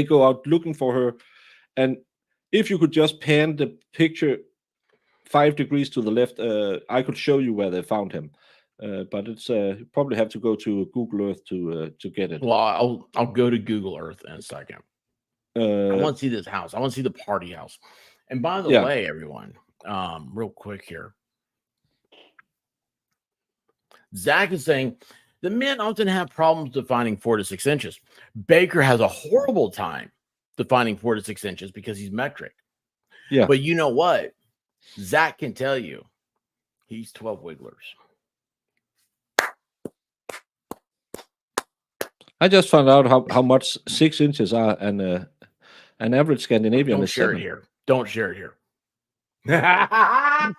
go out looking for her. And if you could just pan the picture 5 degrees to the left, I could show you where they found him. But it's you probably have to go to Google Earth to get it. Well, I'll go to Google Earth in a second. I Uh, want to see this house. I want to see the party house. And by the yeah, way, everyone, real quick here, Zach is saying the men often have problems defining 4 to 6 inches. Baker has a horrible time defining 4 to 6 inches because he's metric. yeah. But you know what? Zach can tell you he's 12 wigglers. I just found out how much 6 inches are, and an average Scandinavian Don't is share it 7. here. Don't share it here. I'm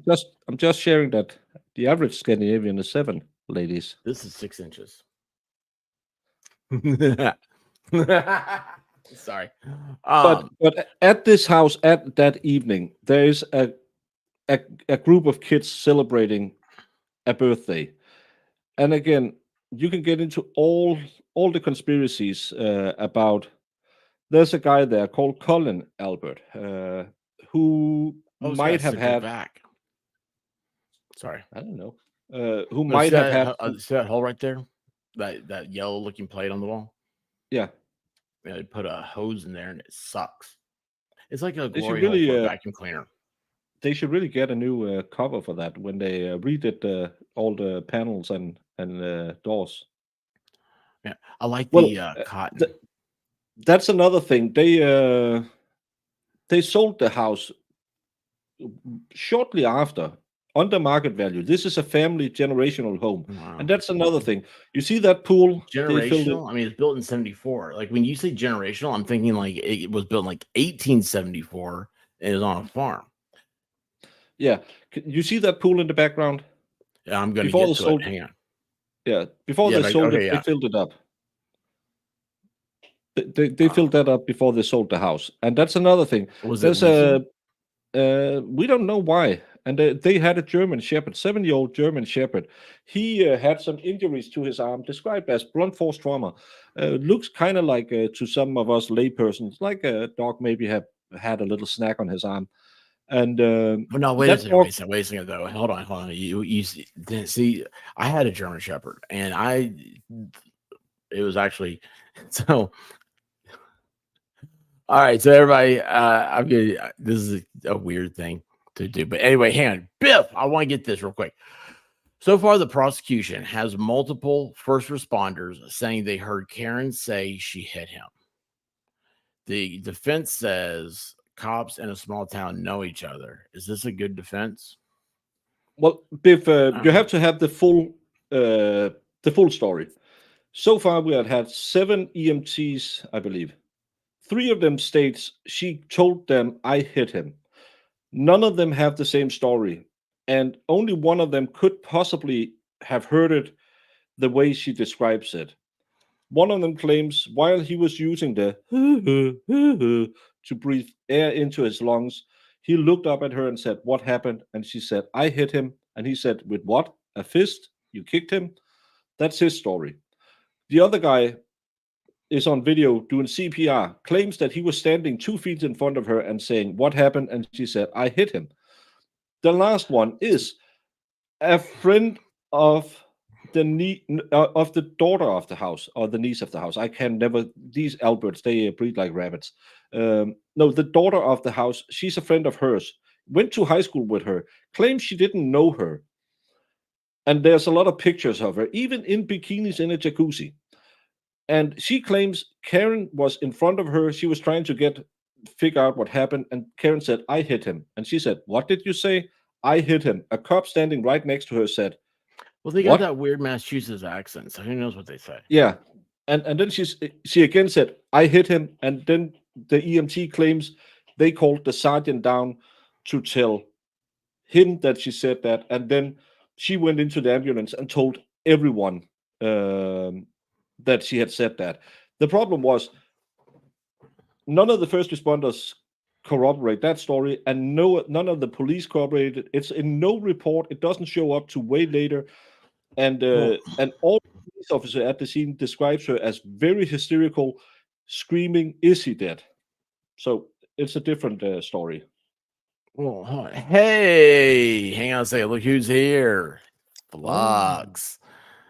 just, I'm just sharing that the average Scandinavian is 7, ladies. This is 6 inches. Sorry. But at this house at that evening, there is a group of kids celebrating a birthday. And again, you can get into all the conspiracies about. There's a guy there called Colin Albert, who Oh, it's got a might have sticker had, back. Sorry. I don't know, who No, might have had, see that hole right there? That yellow looking plate on the wall? yeah. Yeah, they put a hose in there and it sucks. It's like a They should glory hole really for a vacuum cleaner. they should really get a new cover for that when they redid all the panels and doors. Yeah. I like Well, the th- cotton. that's another thing. They sold the house shortly after, under market value. This is a family generational home, and Wow. that's another thing. You see that pool? They filled it. Generational. I mean, it's built in 74. Like when you say generational, I'm thinking like it was built in like 1874 and is on a farm. Yeah, you see that pool in the background? Yeah, I'm gonna Before they get to it. sold, Hang on. yeah, before Yeah, they right. sold it, Okay, they yeah. filled it up. They filled that up before they sold the house, and that's another thing. Was it There's leaking? a we don't know why, and they had a German Shepherd, 7-year-old German Shepherd. He had some injuries to his arm, described as blunt force trauma. Looks kind of like to some of us laypersons, like a dog maybe have had a little snack on his arm, and But no, wait a that second, dog. wait a second though. Hold on. You see, I had a German Shepherd, and it was actually so. All right, so everybody, I'm gonna. This is a weird thing to do, but anyway, hang on, Biff. I want to get this real quick. So far, the prosecution has multiple first responders saying they heard Karen say she hit him. The defense says cops in a small town know each other. Is this a good defense? Well, Biff, you Uh, have to have the full story. So far, we have had 7 EMTs, I believe. 3 of them states she told them I hit him. None of them have the same story, and only one of them could possibly have heard it the way she describes it. One of them claims while he was using the to breathe air into his lungs, he looked up at her and said, "What happened?" And she said, "I hit him." And he said, "With what? A fist? You kicked him?" That's his story. The other guy is on video doing CPR, claims that he was standing 2 feet in front of her and saying, "What happened?" And she said, "I hit him." The last one is a friend of of the daughter of the house or the niece of the house. I can never, these Alberts, they breed like rabbits. No, the daughter of the house, she's a friend of hers, went to high school with her, claims she didn't know her. And there's a lot of pictures of her, even in bikinis in a jacuzzi. And she claims Karen was in front of her. She was trying to figure out what happened. And Karen said, I hit him. And she said, what did you say? I hit him. A cop standing right next to her said, Well, they got what? that weird Massachusetts accent, so who knows what they say? Yeah. And then she again said, I hit him. And then the EMT claims they called the sergeant down to tell him that she said that. And then she went into the ambulance and told everyone that she had said that. The problem was none of the first responders corroborate that story, and none of the police corroborated. It's in no report. It doesn't show up to way later, and Well, all police officer at the scene describes her as very hysterical, screaming, "Is he dead?" So it's a different story. Hey, hang on a second. Look who's here. Oh, Flux.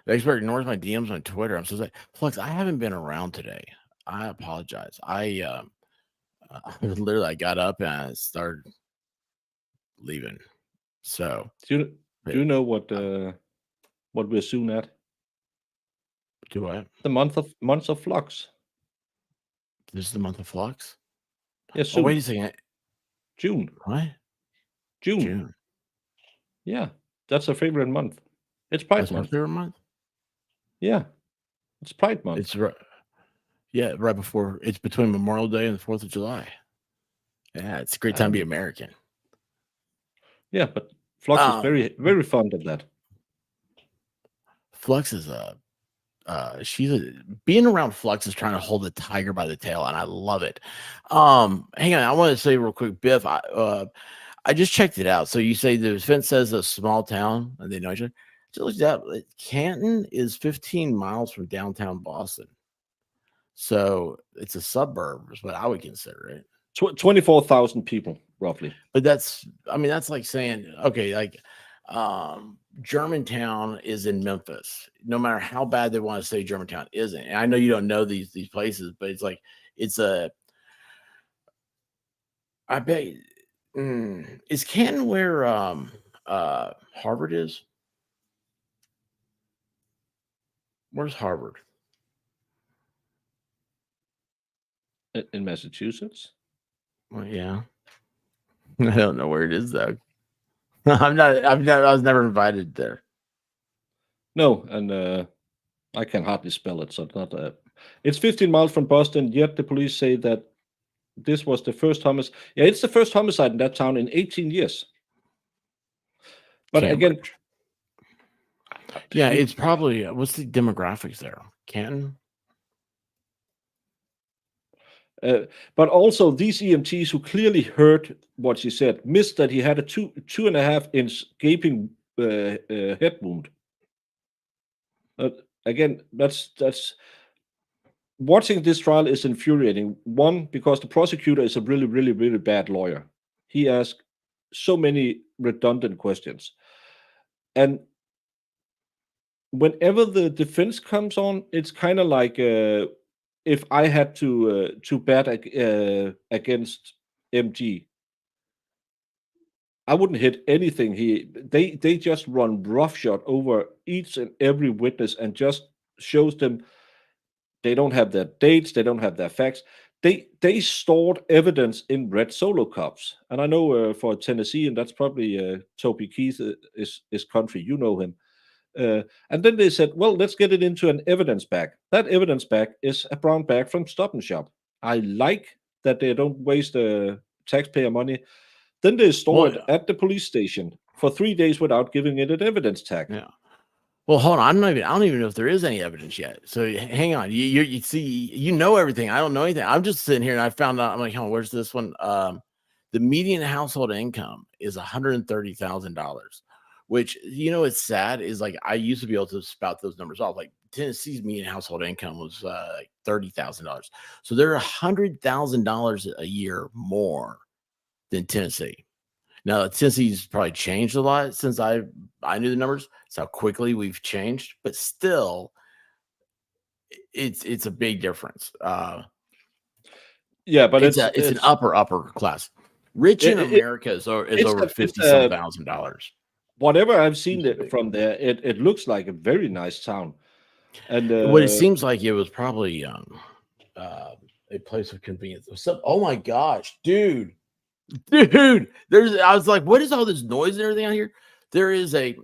The expert ignores my DMs on Twitter. I'm so sorry. Flux, I haven't been around today. I apologize. Literally I got up and I started leaving. So do you know what uh, we're soon at? do I? The month of flux. This is the month of Flux? Yes, Oh, wait a soon. second. June. What? June. June. Yeah, that's our favorite month. It's Pride That's my month. favorite month. Yeah, it's Pride month. It's right. Yeah, right before it's between Memorial Day and the 4th of July. Yeah, it's a great time to be American. Yeah, but Flux is very, very fond of that. Flux is being around Flux is trying to hold the tiger by the tail, and I love it. Hang on, I want to say real quick, Biff. I just checked it out. So you say the defense says a small town, and they know each other. Just looked it up. Canton is 15 miles from downtown Boston, so it's a suburb, is what I would consider it. 24,000 people, roughly. But that's like saying, okay, like Germantown is in Memphis. No matter how bad they want to say Germantown isn't. And I know you don't know these places, but it's like I bet is Canton where Harvard is? Where's Harvard? In Massachusetts? Well, yeah. I don't know where it is though. I was never invited there. No, and I can hardly spell it, so it's not. It's 15 miles from Boston. Yet the police say that this was the first homicide. Yeah, it's the first homicide in that town in 18 years. But Cambridge. Again, yeah, it's probably what's the demographics there? Canton. But also these EMTs who clearly heard what she said missed that he had a 2.5 inch gaping head wound. Again, that's watching this trial is infuriating. One, because the prosecutor is a really, really, really bad lawyer. He asked so many redundant questions, and whenever the defense comes on, it's kind of like if I had to bet against MG, I wouldn't hit anything. They just run roughshod over each and every witness and just shows them they don't have their dates, they don't have their facts. They stored evidence in red Solo cups, and I know for Tennessee, and that's probably Toby Keith is country. You know him. And then they said, well, let's get it into an evidence bag. That evidence bag is a brown bag from Stop and Shop. I like that they don't waste taxpayer money. Then they store it at the police station for 3 days without giving it an evidence tag. Yeah. Well, hold on. I don't even know if there is any evidence yet. So hang on. You see, you know everything. I don't know anything. I'm just sitting here and I found out. I'm like, where's this one? The median household income is $130,000, which it's sad. Is like I used to be able to spout those numbers off. Like Tennessee's median household income was like $30,000. So they're $100,000 a year more than Tennessee. Now, since he's probably changed a lot since I knew the numbers, it's how quickly we've changed, but still, it's a big difference. Yeah, but It's an upper class. Rich in it, America is it's over a it's 50 some a $1,000. whatever I've seen It's big. from there, it looks like a very nice town, and What it seems like it was probably uh, a place of convenience. Oh my gosh, dude, I was like, what is all this noise and everything out here? There is a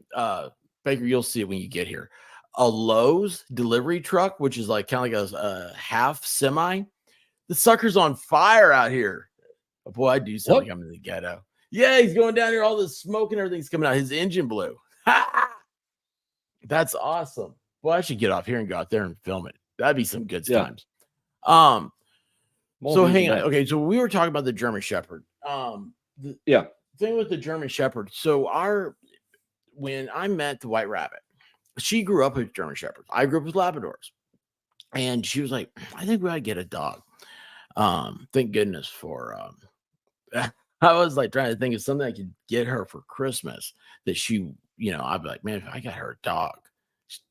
Baker, you'll see it when you get here. A Lowe's delivery truck, which is like kind of like a half semi. The sucker's on fire out here. Oh, boy, I do sound what? like I'm in the ghetto. Yeah, he's going down here. All the smoke and everything's coming out. His engine blew. That's awesome. Well, I should get off here and go out there and film it. That'd be some good Yeah, times. Um, more so views than hang on. that. Okay, so we were talking about the German Shepherd. The Yeah, thing with the German Shepherd. So when I met the White Rabbit, she grew up with German Shepherds. I grew up with Labradors, and she was like, "I think we ought to get a dog." Thank goodness for I was like trying to think of something I could get her for Christmas that she, I'd be like, man, if I got her a dog,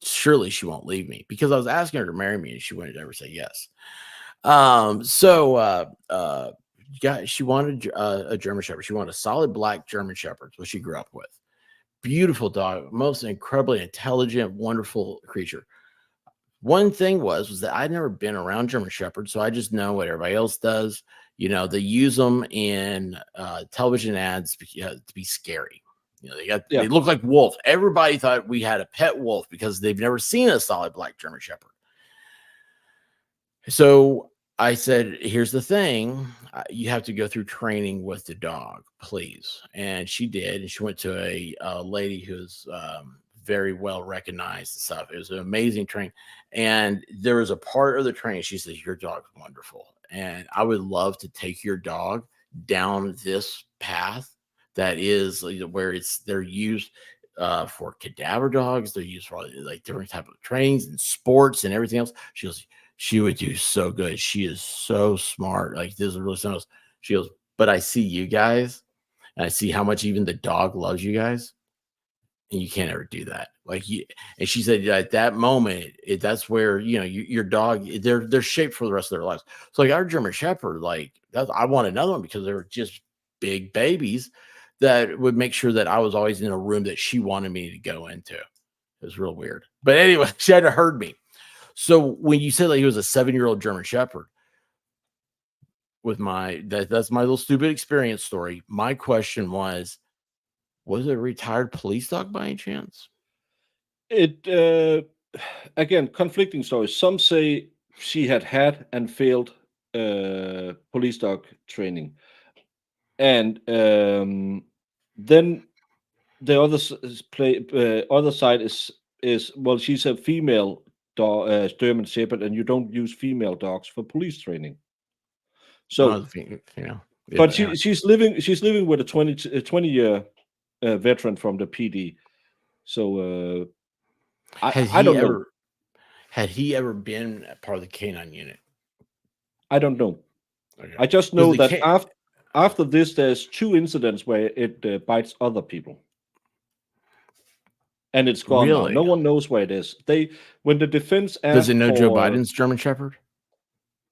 surely she won't leave me because I was asking her to marry me and she wouldn't ever say yes. Yeah, she wanted a German Shepherd. She wanted a solid black German Shepherd, what she grew up with. Beautiful dog, most incredibly intelligent, wonderful creature. One thing was that I'd never been around German Shepherds, so I just know what everybody else does. They use them in television ads to be scary. yeah. They look like wolves. Everybody thought we had a pet wolf because they've never seen a solid black German Shepherd. So I said, here's the thing. You have to go through training with the dog, please. And she did. And she went to a lady who's very well recognized and stuff. It was an amazing training. And there was a part of the training. She said, your dog's wonderful. And I would love to take your dog down this path that is where they're used for cadaver dogs. They're used for like different type of trainings and sports and everything else. She goes, she would do so good. She is so smart. Like this is really something else. She goes, but I see you guys, and I see how much even the dog loves you guys, and you can't ever do that. Like you, and she said at that moment, that's where your dog they're shaped for the rest of their lives. So like our German Shepherd, like I want another one because they were just big babies that would make sure that I was always in a room that she wanted me to go into. It was real weird, but anyway, she had to herd me. So when you said that he was a 7-year-old German Shepherd, that's my little stupid experience story. My question was it a retired police dog by any chance? It again conflicting stories. Some say she had and failed police dog training, and then the other side is well, she's a female dog, German Shepherd, and you don't use female dogs for police training. Oh, So, yeah, but but anyway. she's living with a 20-year veteran from the PD. So Has I he don't know. ever had he ever been a part of the canine unit? I don't know. Okay, I just because know the that can after this, there's two incidents where it bites other people, and it's gone now. No really one knows where it is. They when the defense does it asked know Joe for Biden's German Shepherd?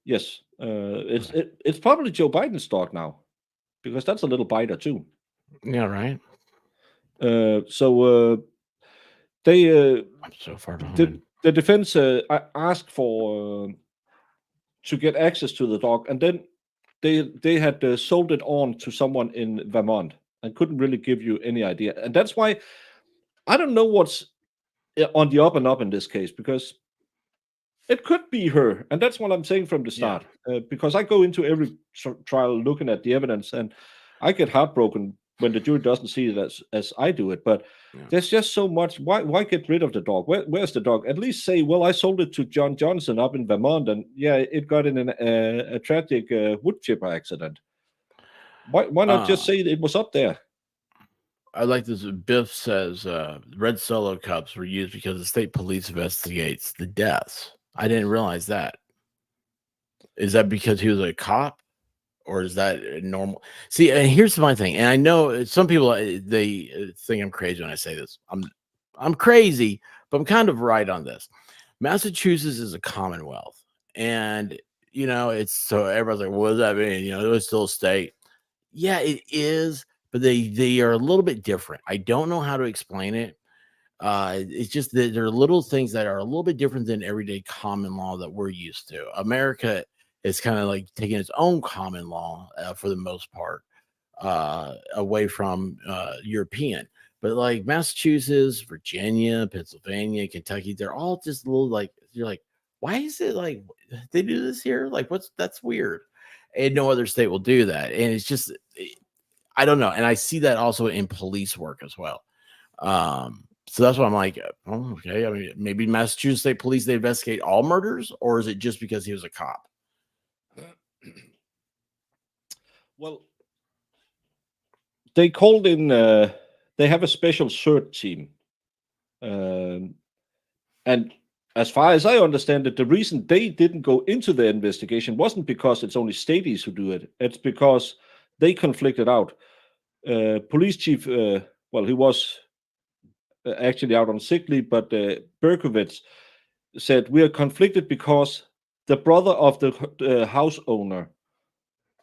yes, Okay. it's probably Joe Biden's dog now because that's a little biter too. Yeah, right. So they I'm so far the behind. the defense asked for to get access to the dog, and then they had sold it on to someone in Vermont and couldn't really give you any idea. And that's why I don't know what's on the up and up in this case because it could be her, and that's what I'm saying from the Yeah. start. Because I go into every trial looking at the evidence, and I get heartbroken when the jury doesn't see it as I do it. But Yeah. there's just so much. Why get rid of the dog? Where's the dog? At least say, well, I sold it to John Johnson up in Vermont, and yeah, it got in a tragic wood chipper accident. Why not just Uh, say it was up there? I like this. Biff says red solo cups were used because the state police investigates the deaths. I didn't realize that. Is that because he was a cop? or is that normal? See, and here's my thing, and I know some people they think I'm crazy when I say this. I'm crazy, but I'm kind of right on this. Massachusetts is a commonwealth, and it's so everybody's like, "What does that mean?" It's still a state. Yeah, it is, but they are a little bit different. I don't know how to explain it. It's just that there are little things that are a little bit different than everyday common law that we're used to. America is kind of like taking its own common law for the most part, away from European. But like Massachusetts, Virginia, Pennsylvania, Kentucky, they're all just a little like you're like, why is it like they do this here? Like, that's weird. And no other state will do that. And it's just I don't know. And I see that also in police work as well. So that's why I'm like, oh, okay. I mean, maybe Massachusetts State Police they investigate all murders, or is it just because he was a cop? Well, they called in. They have a special search team, um, and as far as I understand it, the reason they didn't go into the investigation wasn't because it's only staties who do it. It's because they conflicted out. Police chief, well, he was actually out on sick leave, but Berkowitz said we are conflicted because the brother of the house owner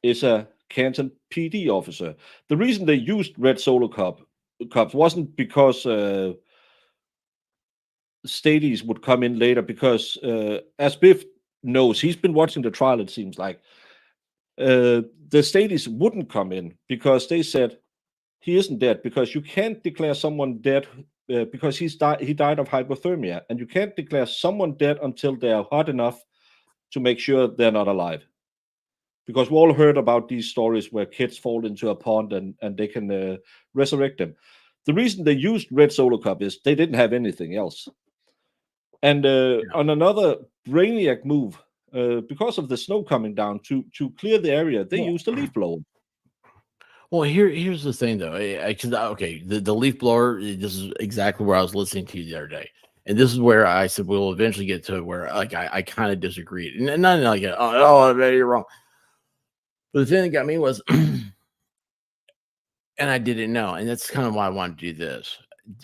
is a Canton PD officer. The reason they used red solo cups wasn't because Stades would come in later, because as Biff knows, he's been watching the trial. It seems like the Stades wouldn't come in because they said he isn't dead, because you can't declare someone dead because he died of hypothermia, and you can't declare someone dead until they are hot enough to make sure they're not alive. Because we all heard about these stories where kids fall into a pond and they can resurrect them. The reason they used red solo cup is they didn't have anything else. And Yeah. on another brainiac move, because of the snow coming down to clear the area, they Well, used a leaf blower. well, here's the thing though. Okay, the leaf blower. This is exactly where I was listening to you the other day, and this is where I said we'll eventually get to where like I kind of disagreed, and not like you're wrong. But the thing that got me was, and I didn't know, and that's kind of why I wanted to do this.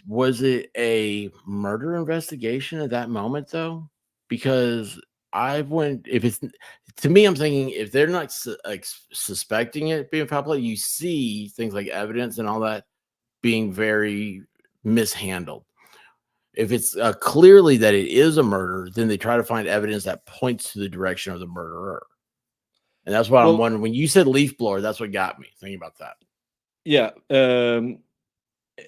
Was it a murder investigation at that moment though? Because I went if it's to me, I'm thinking if they're not like suspecting it being foul play, you see things like evidence and all that being very mishandled. If it's clearly that it is a murder, then they try to find evidence that points to the direction of the murderer. And that's what I'm Well, wondering. When you said leaf blower, that's what got me thinking about that. yeah.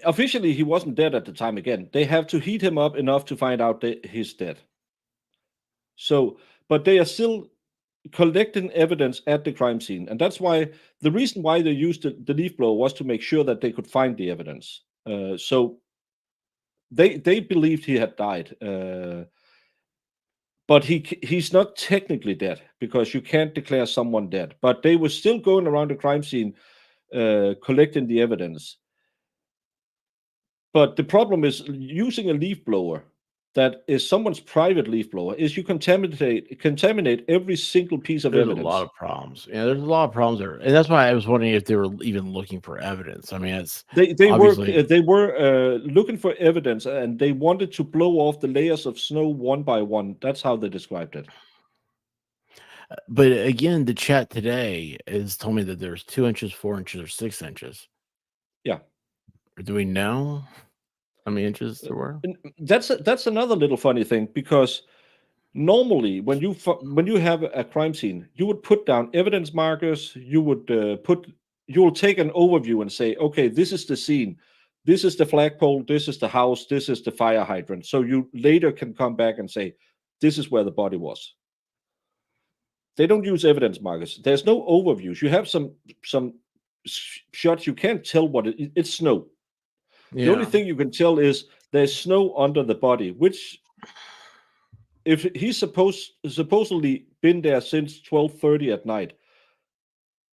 Officially, he wasn't dead at the time. Again, they have to heat him up enough to find out that he's dead. So, but they are still collecting evidence at the crime scene, and that's why the reason why they used the leaf blower was to make sure that they could find the evidence. So they believed he had died, but he's not technically dead because you can't declare someone dead. But they were still going around the crime scene, collecting the evidence. But the problem is using a leaf blower that is someone's private leaf blower is you contaminate every single piece of There's a lot evidence. of problems. Yeah, there's a lot of problems there, and that's why I was wondering if they were even looking for evidence. I mean, it's obviously, They were looking for evidence, and they wanted to blow off the layers of snow one by one. That's how they described it. but again, the chat today has told me that there's 2 inches, 4 inches, or 6 inches. Yeah. Do we know how many inches there were? And that's another little funny thing, because normally when when you have a crime scene, you would put down evidence markers. You would you will take an overview and say, okay, this is the scene, this is the flagpole, this is the house, this is the fire hydrant. So you later can come back and say, this is where the body was. They don't use evidence markers. There's no overviews. You have some shots. You can't tell what it's snow. The only Yeah. thing you can tell is there's snow under the body, which if he's supposedly been there since 12:30 at night,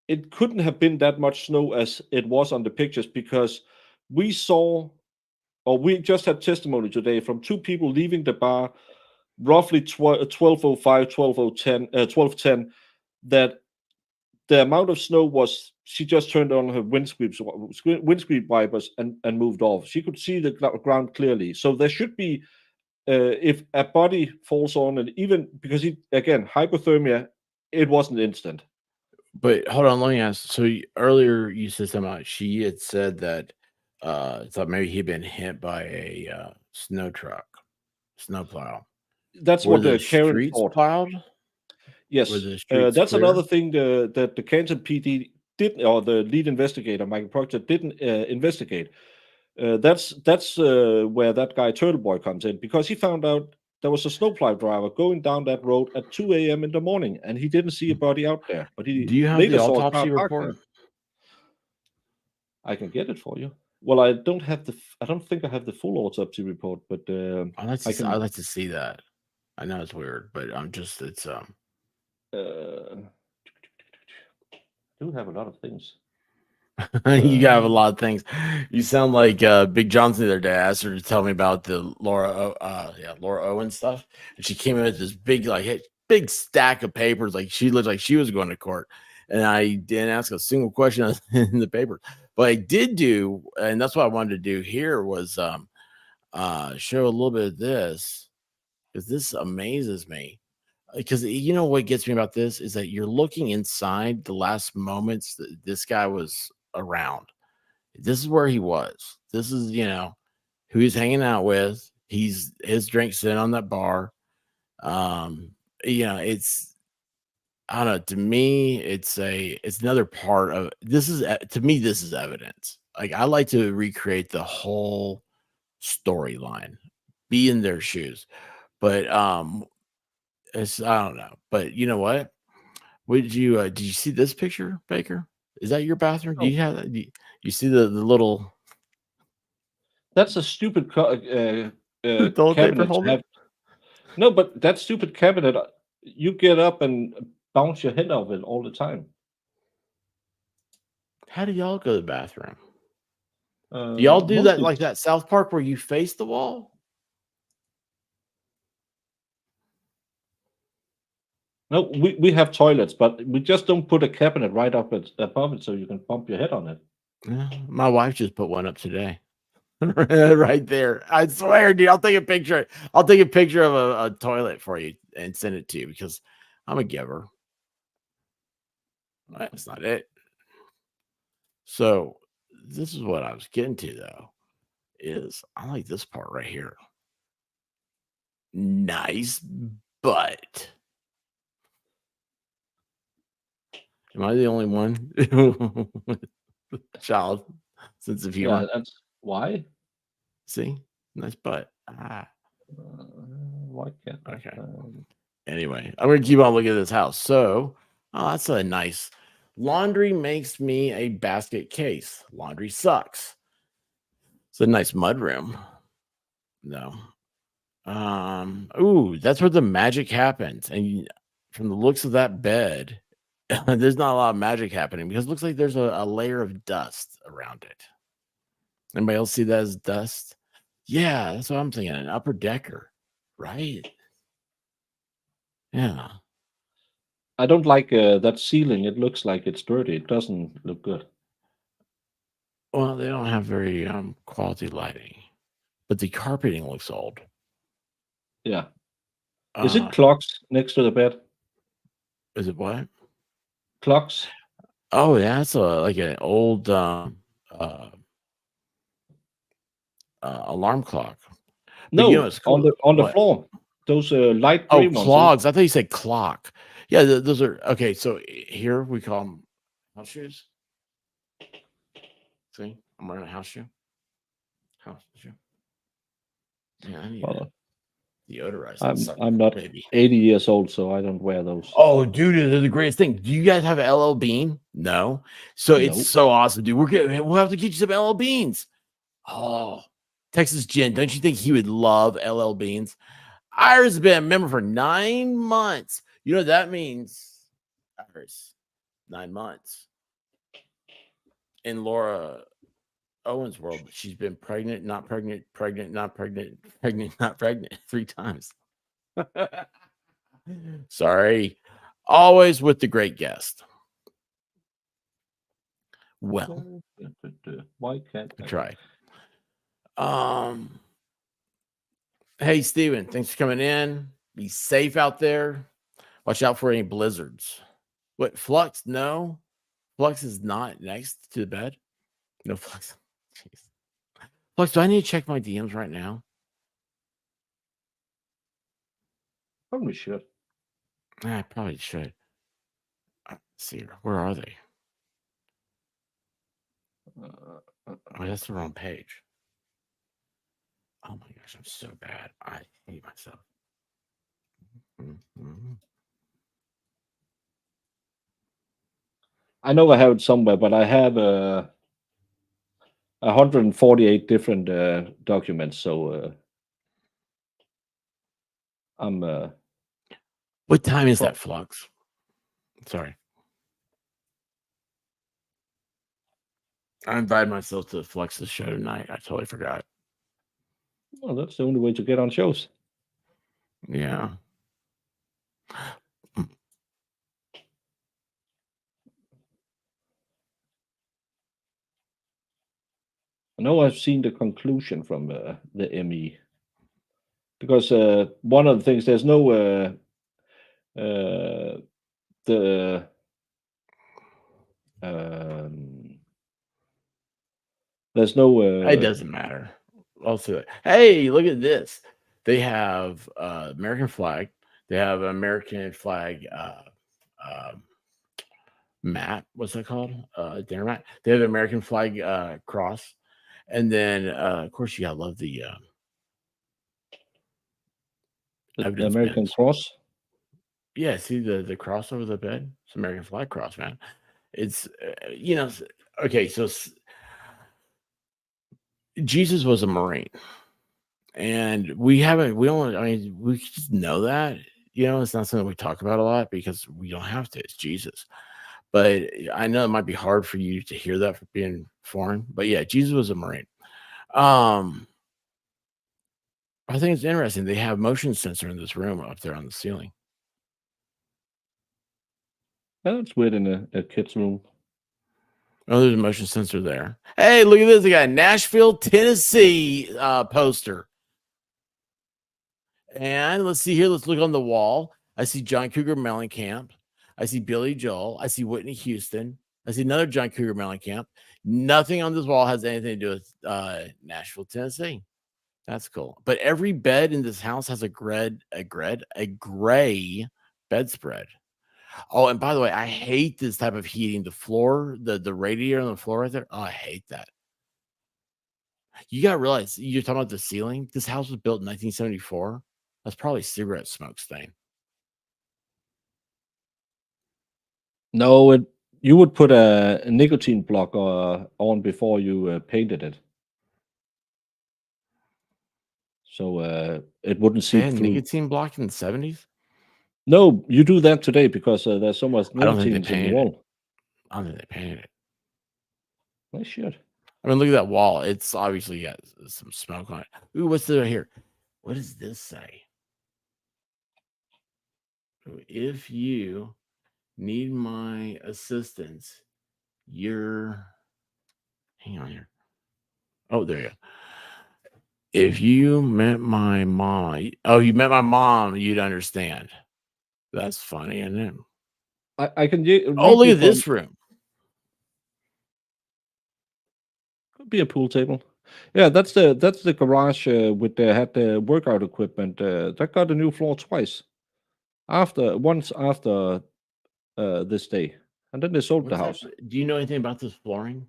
it couldn't have been that much snow as it was on the pictures, because we saw, or we just had testimony today from two people leaving the bar roughly 12:05, 12:10, 12:10, that the amount of snow was she just turned on her windscreen wipers and moved off. She could see the ground clearly. So there should be, if a body falls on, and even because he again hypothermia, it wasn't instant. But hold on, let me ask. So earlier you said something about she had said that thought maybe he'd been hit by a snowplow. That's Were what the the Karen streets thought. plowed? Were Yes, the streets that's another clear? thing that the Canton PD didn't, or the lead investigator Michael Proctor didn't investigate. That's where that guy Turtle Boy comes in, because he found out there was a snowplow driver going down that road at 2 a.m. in the morning, and he didn't see a body out there, but he Do you have the later saw a car autopsy parked there. report? I can get it for you. Well, I don't have I don't think I have the full autopsy report, but I I'd can. like to see that. I know it's weird, but I'm just it's Uh, I do have a lot of things. you have a Um, lot of things. You sound like Big Johnson the other day. I asked her to tell me about the Laura Owen stuff, and she came in with this big big stack of papers. Like she looked like she was going to court, and I didn't ask a single question in the paper. But I did do, and that's what I wanted to do here was show a little bit of this because this amazes me. Because you know what gets me about this is that you're looking inside the last moments that this guy was around. This is where he was. This is, who he's hanging out with. He's his drink sitting on that bar. Um, it's I don't know. To me, it's another part of this is to me, this is evidence. Like I like to recreate the whole storyline, be in their shoes. But it's I don't know. But you know what? Did you see this picture, Baker? Is that your bathroom? Do oh, you have that? You see the little that's a stupid toilet paper cabinet to holder? have. No, but that stupid cabinet, you get up and bounce your head off it all the time. How do y'all go to the bathroom? Do y'all do that Mostly, like that South Park where you face the wall? no, we have toilets, but we just don't put a cabinet right up above it so you can bump your head on it. Yeah, my wife just put one up today. Right there. I swear, dude. I'll take a picture. I'll take a picture of a toilet for you and send it to you because I'm a giver. That's not it. So this is what I was getting to though, is I like this part right here. Nice butt. Am I the only one with child sense of Yeah, humor? that's why. See? Nice butt. Why can't I Okay. find? Anyway, I'm gonna keep on looking at this house. So, that's a nice laundry makes me a basket case. Laundry sucks. It's a nice mud room. No. Ooh, that's where the magic happens. And from the looks of that bed, there's not a lot of magic happening because it looks like there's a layer of dust around it. Anybody else see that as dust? Yeah, that's what I'm thinking. An upper decker, right? Yeah. I don't like that ceiling. It looks like it's dirty. It doesn't look good. Well, they don't have very quality lighting, but the carpeting looks old. Yeah. Is it Uh, clocks next to the bed? is it what? Clocks? Oh, yeah, it's like an old uh, alarm clock. But No, it's cool. on the What? floor. Those light Oh, gray ones. Those, clogs. I thought you said clock. Yeah, those are okay. So here we call them house shoes. See, I'm wearing a house shoe. House shoe. Yeah, I need to uh, deodorize that I'm sucker, not maybe. 80 years old, so I don't wear those. Oh, dude, they're the greatest thing. Do you guys have LL Bean? No. So it's No. so awesome, dude. We'll have to get you some LL Beans. Oh, Texas Jen, don't you think he would love LL Beans? Iris has been a member for 9 months. You know what that means? Iris, 9 months. In Laura Owen's world, she's been pregnant, not pregnant, pregnant, not pregnant, pregnant, not pregnant 3 times. Sorry. Always with the great guest. Well, Why can't I I? tried. Um, hey Steven, thanks for coming in. Be safe out there. Watch out for any blizzards. What Flux? No, Flux is not next to the bed. No Flux. Jeez. Flux, do I need to check my DMs right now? Probably should. I probably should. See, where are they? Oh, that's the wrong page. Oh my gosh, I'm so bad. I hate myself. Mhm. I know I have it somewhere, but I have 148 different documents, so I'm What time is pro- that, Flux? Sorry. I invited myself to Flux's show tonight. I totally forgot. well, that's the only way to get on shows. Yeah. Mm. I know I've seen the conclusion from the ME because one of the things there's no the um, there's no It doesn't matter. I'll say that. Hey, look at this. They have American flag. They have an American flag um mat. What's that called? Dinner mat. They have an American flag cross. And then of course you gotta love the the evidence American bins. cross. Yeah, see the cross over the bed? It's American flag cross, man. It's okay, so Jesus was a Marine. And we don't, I mean, we just know that, it's not something we talk about a lot because we don't have to. It's Jesus. But I know it might be hard for you to hear that for being foreign. But yeah, Jesus was a Marine. Um, I think it's interesting. They have motion sensor in this room up there on the ceiling. That's weird in a kid's room. Oh, there's a motion sensor there. Hey, look at this. They got a Nashville, Tennessee poster. And let's see here. Let's look on the wall. I see John Cougar Mellencamp. I see Billy Joel. I see Whitney Houston. I see another John Cougar Mellencamp. Nothing on this wall has anything to do with Nashville, Tennessee. That's cool. But every bed in this house has a gray bedspread. Oh, and by the way, I hate this type of heating. The floor, the radiator on the floor right there. Oh, I hate that. You gotta realize you're talking about the ceiling. This house was built in 1974. That's probably cigarette smoke stain. No, you would put a nicotine block on before you painted it, so it wouldn't They seep had through. nicotine block in the 70s? No, you do that today because there's so much I don't think they nicotine in the painted it. wall. I don't think they painted it. I should. I mean, look at that wall. It's obviously got some smoke on it. Ooh, what's there here? What does this say? If you need my assistance, you're hang on here. Oh, there you go. If you met my mom, you met my mom, you'd understand. That's funny, isn't it? I can Oh, read look you at from. this room. Could be a pool table. Yeah, that's the garage with the had the workout equipment. That got a new floor twice. Once after this day, and then they sold What the type house. do you know anything about this flooring?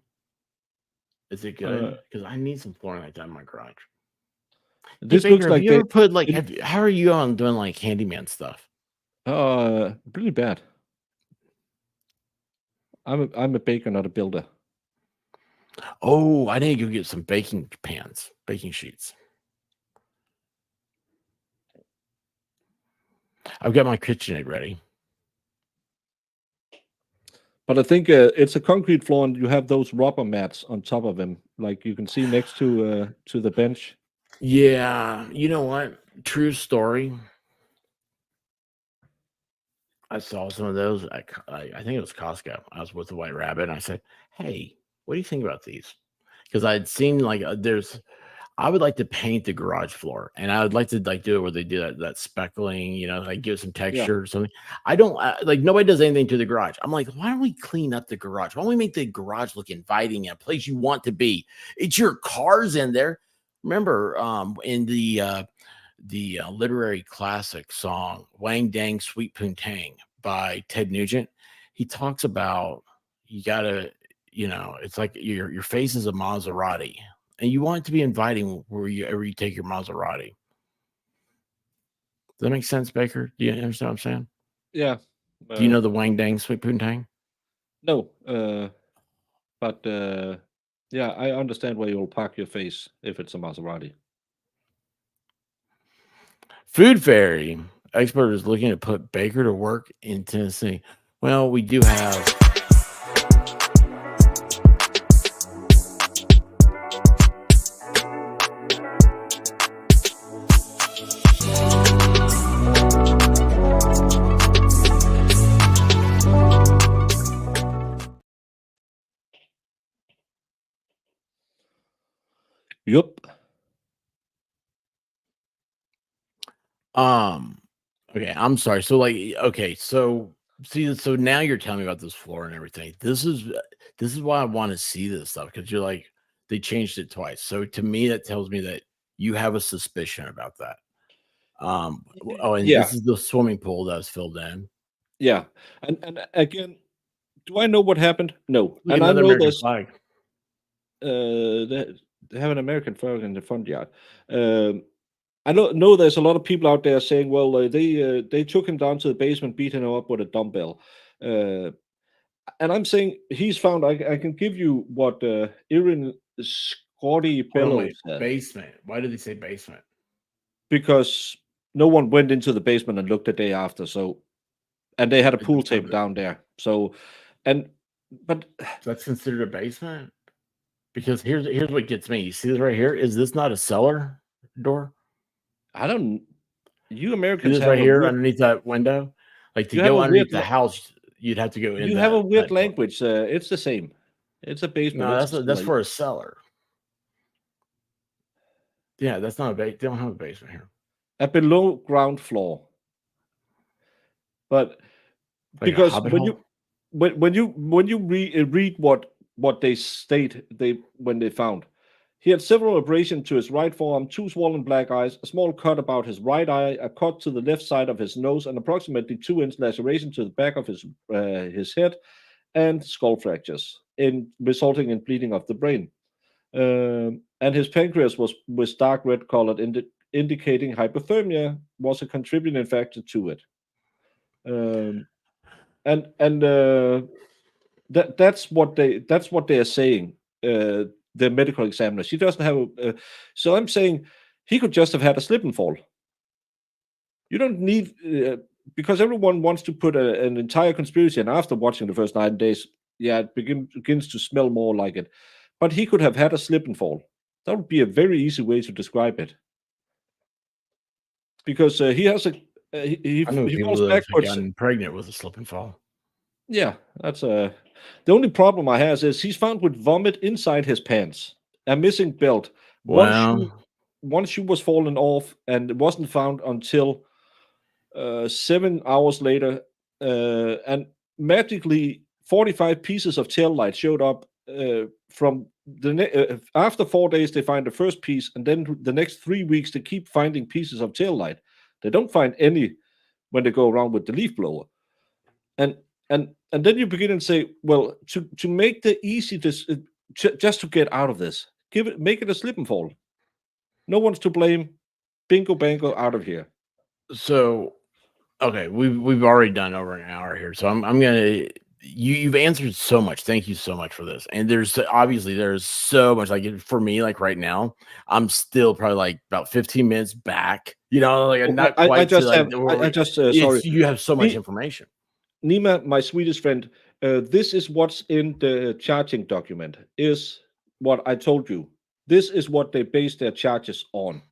Is it Uh, good? Because I need some flooring like that in my garage. Hey this Baker, looks have like you ever put like it, how are you on doing like handyman stuff? really bad. I'm a baker, not a builder. Oh, I need to go get some baking pans, baking sheets. I've got my KitchenAid ready. But I think it's a concrete floor, and you have those rubber mats on top of them, like you can see next to the bench. Yeah, you know what? True story. I saw some of those. I think it was Costco. I was with the White Rabbit, and I said, "Hey, What do you think about these? Because I'd seen like there's I would like to paint the garage floor, and I would like to like do it where they do that speckling, like give some Yeah. texture or something. I don't like nobody does anything to the garage. I'm like, why don't we clean up the garage? Why don't we make the garage look inviting, a place you want to be? It's your cars in there. Remember, in the literary classic song "Wang Dang Sweet Poontang" by Ted Nugent, he talks about you gotta, it's like your face is a Maserati, and you want it to be inviting wherever you take your Maserati. Does that make sense, Baker? Do you understand what I'm saying? Yeah. Do you Uh, know the Wang Dang Sweet Poontang? no. But yeah, I understand where you'll park your face if it's a Maserati. Food Fairy expert is looking to put Baker to work in Tennessee. Well, we do have. Yup. Um, okay, I'm sorry. So like, okay, so see, so now you're telling me about this floor and everything. This is why I want to see this stuff because you're like they changed it twice. So to me, that tells me that you have a suspicion about that. Oh, and Yeah. this is the swimming pool that was filled in. Yeah. And again, do I know what happened? No. Look, And I another know American there's flag. they have an American flag in the front yard. Um, I know there's a lot of people out there saying, well, they took him down to the basement, beating him up with a dumbbell. Uh, and I'm saying he's found. I can give you what Erin Scotty Hold on, Bellow wait. said Basement. Why did they say basement? because no one went into the basement and looked the day after. So and they had a It pool doesn't have table it. down there. So and but That's considered a basement? Because here's what gets me. You see this right here? Is this not a cellar door? I don't. You See Americans this right have a here weird. underneath that window? Like to You have go a weird. underneath the house, you'd have to go in You have a weird that door. language. It's the same. It's a basement. No, It's a that's cellar. for a cellar. Yeah, that's not a base. They don't have a basement here. A below ground floor. But Like a because hobbit hole. when you read what they state they when they found, he had several abrasions to his right forearm, two swollen black eyes, a small cut about his right eye, a cut to the left side of his nose, and approximately 2 inch laceration to the back of his head, and skull fractures, in resulting in bleeding of the brain. And his pancreas was dark red colored, indicating hypothermia was a contributing factor to it. Um, and that's what they are saying. The medical examiner. She doesn't have so I'm saying he could just have had a slip and fall. You don't need because everyone wants to put an entire conspiracy, and after watching the first 9 days, yeah, it begins to smell more like it. But he could have had a slip and fall. That would be a very easy way to describe it because he has a I know he people falls that have backwards. gotten pregnant with a slip and fall. Yeah, that's the only problem I has is he's found with vomit inside his pants, a missing belt, one shoe, Well, one shoe was fallen off, and it wasn't found until 7 hours later, and magically 45 pieces of tail light showed up from after 4 days they find the first piece, and then the next 3 weeks they keep finding pieces of tail light. They don't find any when they go around with the leaf blower, and and then you begin and say, well, to make the easy this just to get out of this, make it a slip and fall. No one's to blame. Bingo bango, out of here. so okay, we've already done over an hour here, so I'm gonna you've answered so much. Thank you so much for this. And obviously there's so much like for me, like right now, I'm still probably like about 15 minutes back. Like I'm Oh, not I quite to just like have I just sorry. it's you have so much Ni- information. Nima, my Swedish friend, this is what's in the charging document. Is what I told you. This is what they base their charges on.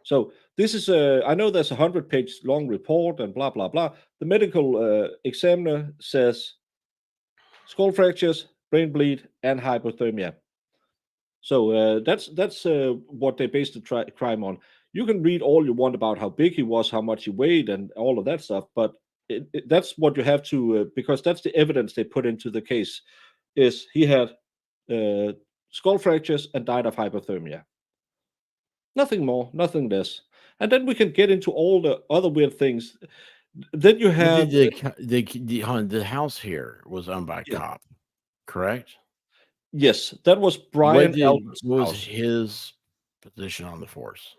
So this is I know there's a 100-page long report and blah blah blah. The medical examiner says skull fractures, brain bleed, and hypothermia. So that's what they based the crime on. You can read all you want about how big he was, how much he weighed, and all of that stuff, but that's what you have to because that's the evidence they put into the case. Is he had uh, skull fractures and died of hypothermia? Nothing more, nothing less. And then we can get into all the other weird things. Then you What did have the house here was owned by a yeah, cop, correct? yes, that was Brian Albert's What was house. his position on the force?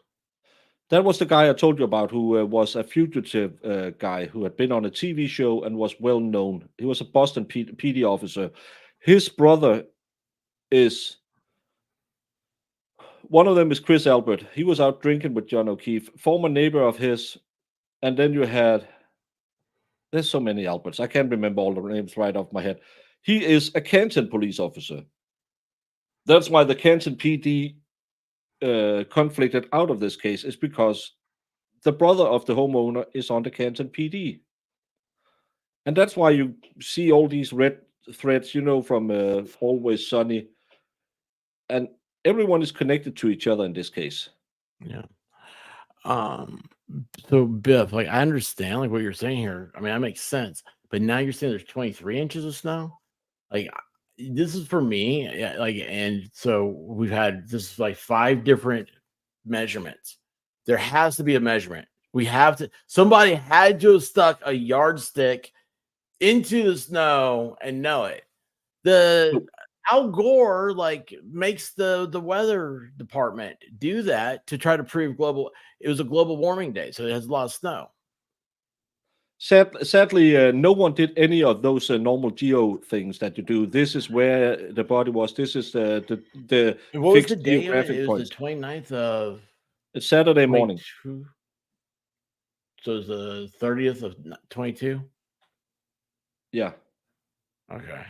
That was the guy I told you about who was a fugitive guy who had been on a TV show and was well known. He was a Boston PD officer. His brother is one of them is Chris Albert. He was out drinking with John O'Keefe, former neighbor of his. And then you had there's so many Alberts. I can't remember all the names right off my head. He is a Canton police officer. That's why the Canton PD conflicted out of this case is because the brother of the homeowner is on the Canton PD. And that's why you see all these red threads, from Always Sunny, and everyone is connected to each other in this case. Yeah. Um, so Biff, like I understand like what you're saying here. I mean, that makes sense. But now you're saying there's 23 inches of snow? Like this is for me, yeah, like, and so we've had this is like 5 different measurements. There has to be a measurement. We have to somebody had to have stuck a yardstick into the snow and know it. The So Al Gore like makes the weather department do that to try to prove global. It was a global warming day, so it has a lot of snow. sadly, no one did any of those normal geo things that you do. This is where the body was. This is the And what was the fixed day of it? It geographic was the points. 29th of It's Saturday morning. 22. So it was the 30th of 22. Yeah. Okay.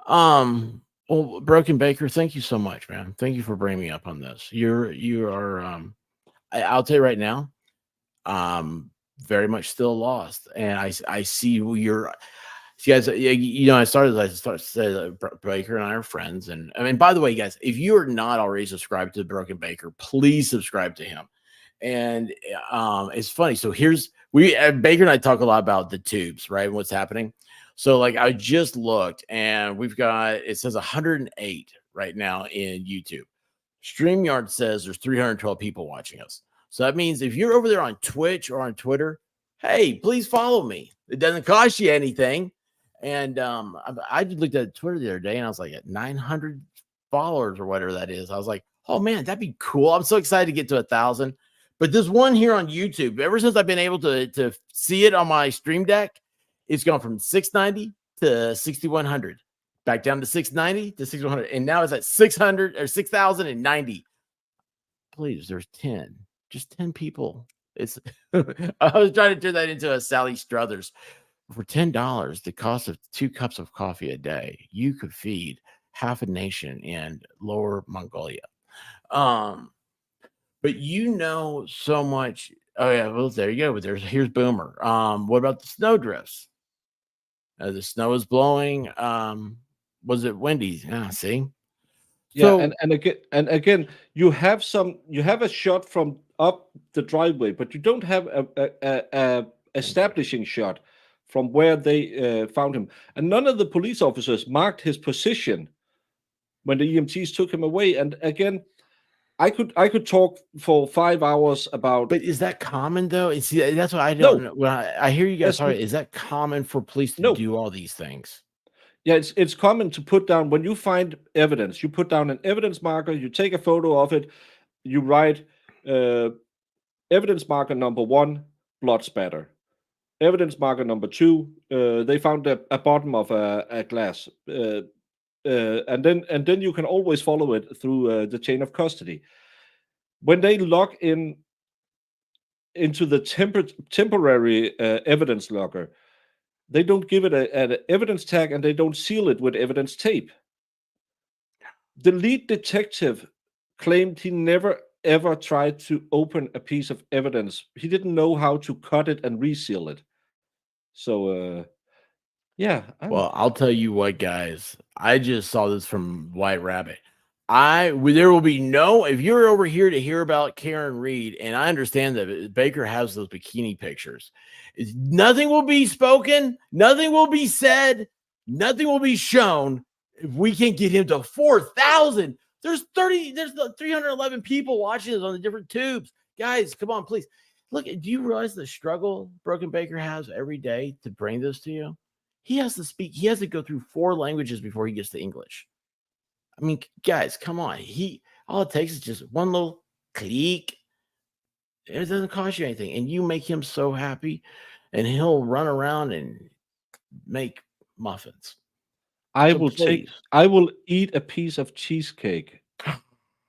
Well, Broken Baker, thank you so much, man. Thank you for bringing me up on this. You are I'll tell you right now, very much still lost. And I see who you're see guys, I started say that Baker and I are friends. And I mean, by the way, guys, if you are not already subscribed to Broken Baker, please subscribe to him. And it's funny. So here's we Baker and I talk a lot about the tubes, right? And what's happening. So like I just looked and we've got it says 108 right now in YouTube. StreamYard says there's 312 people watching us. So that means if you're over there on Twitch or on Twitter, hey, please follow me. It doesn't cost you anything. And I just looked at Twitter the other day and I was like at 900 followers or whatever that is. I was like, oh man, that'd be cool. I'm so excited to get to 1,000. But this one here on YouTube, ever since I've been able to see it on my stream deck, it's gone from 690 to 6,100, back down to 690 to 6,100, and now it's at 600 or 6,090. Please, there's 10, just 10 people. It's I was trying to turn that into a Sally Struthers. For $10, the cost of 2 cups of coffee a day, you could feed half a nation in Lower Mongolia. Um, but so much. Oh yeah, well there you go. But here's Boomer. What about the snow drifts? The snow is blowing. Was it windy? Yeah, see. Yeah, So, and again, you have a shot from up the driveway, but you don't have a establishing shot from where they found him. And none of the police officers marked his position when the EMTs took him away. And again, I could talk for 5 hours about but is that common though? And see, that's what I don't no, know. When I hear you guys that's talk, is that common for police to no. do all these things? Yeah, it's common to put down when you find evidence, you put down an evidence marker, you take a photo of it, you write uh, evidence marker number one, blood spatter. Evidence marker number two, they found a bottom of a glass, and then you can always follow it through the chain of custody. When they log into the temporary evidence logger, they don't give it an evidence tag and they don't seal it with evidence tape. The lead detective claimed he never ever tried to open a piece of evidence. He didn't know how to cut it and reseal it. So Yeah, Well, I'll tell you what, guys. I just saw this from White Rabbit. There will be no if you're over here to hear about Karen Reed, and I understand that Baker has those bikini pictures. Nothing will be spoken, nothing will be said, nothing will be shown if we can't get him to 4,000. There's 311 people watching this on the different tubes. Guys, come on, please. Look, do you realize the struggle Broken Baker has every day to bring this to you? He has to go through 4 languages before he gets to English. I mean, guys, come on. All it takes is just one little click. It doesn't cost you anything, and you make him so happy, and he'll run around and make muffins. I So will take. please, I will eat a piece of cheesecake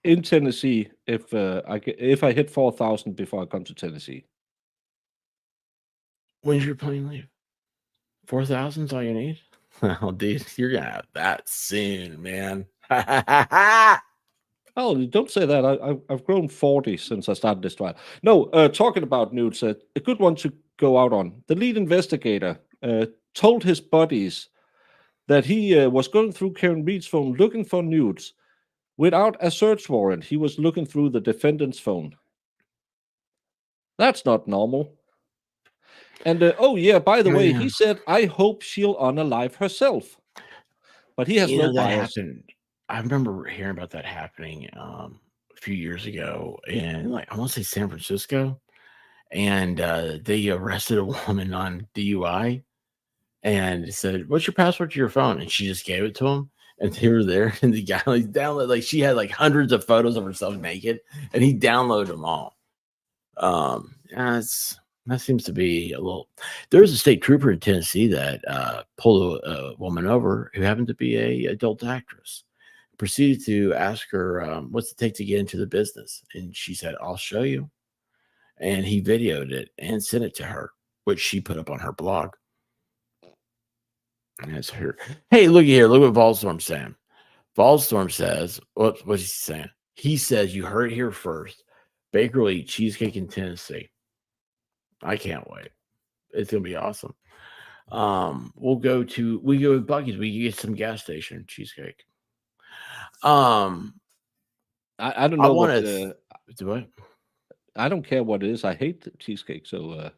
in Tennessee if I hit 4,000 before I come to Tennessee. when's your plane leave? 4,000 is all you need? Oh, dude, you're gonna have that soon, man. Oh, don't say that. I've grown 40 since I started this trial. No, talking about nudes, a good one to go out on. The lead investigator told his buddies that he was going through Karen Reed's phone looking for nudes. Without a search warrant, he was looking through the defendant's phone. That's not normal. And oh, yeah, by the way, Yeah. he said, I hope she'll unalive herself. But he has You no know, that bias. happened. I remember hearing about that happening a few years ago in, like, I want to say San Francisco, and they arrested a woman on DUI and said, "What's your password to your phone?" And she just gave it to him, and they were there. And the guy like downloaded, like she had like hundreds of photos of herself naked, and he downloaded them all. Yeah, that seems to be a little. There was a state trooper in Tennessee that pulled a woman over who happened to be a adult actress. Proceeded to ask her, "What's it take to get into the business?" And she said, "I'll show you." And he videoed it and sent it to her, which she put up on her blog. And that's her. Hey, look here. Look what Volstorm's saying. Volstorm says, what's he saying? He says, you heard it here first. Baker will eat cheesecake in Tennessee. I can't wait. It's gonna be awesome. We go to Bucky's. We get some gas station cheesecake. Um, I don't I know want what. to do it. I don't care what it is. I hate cheesecake. So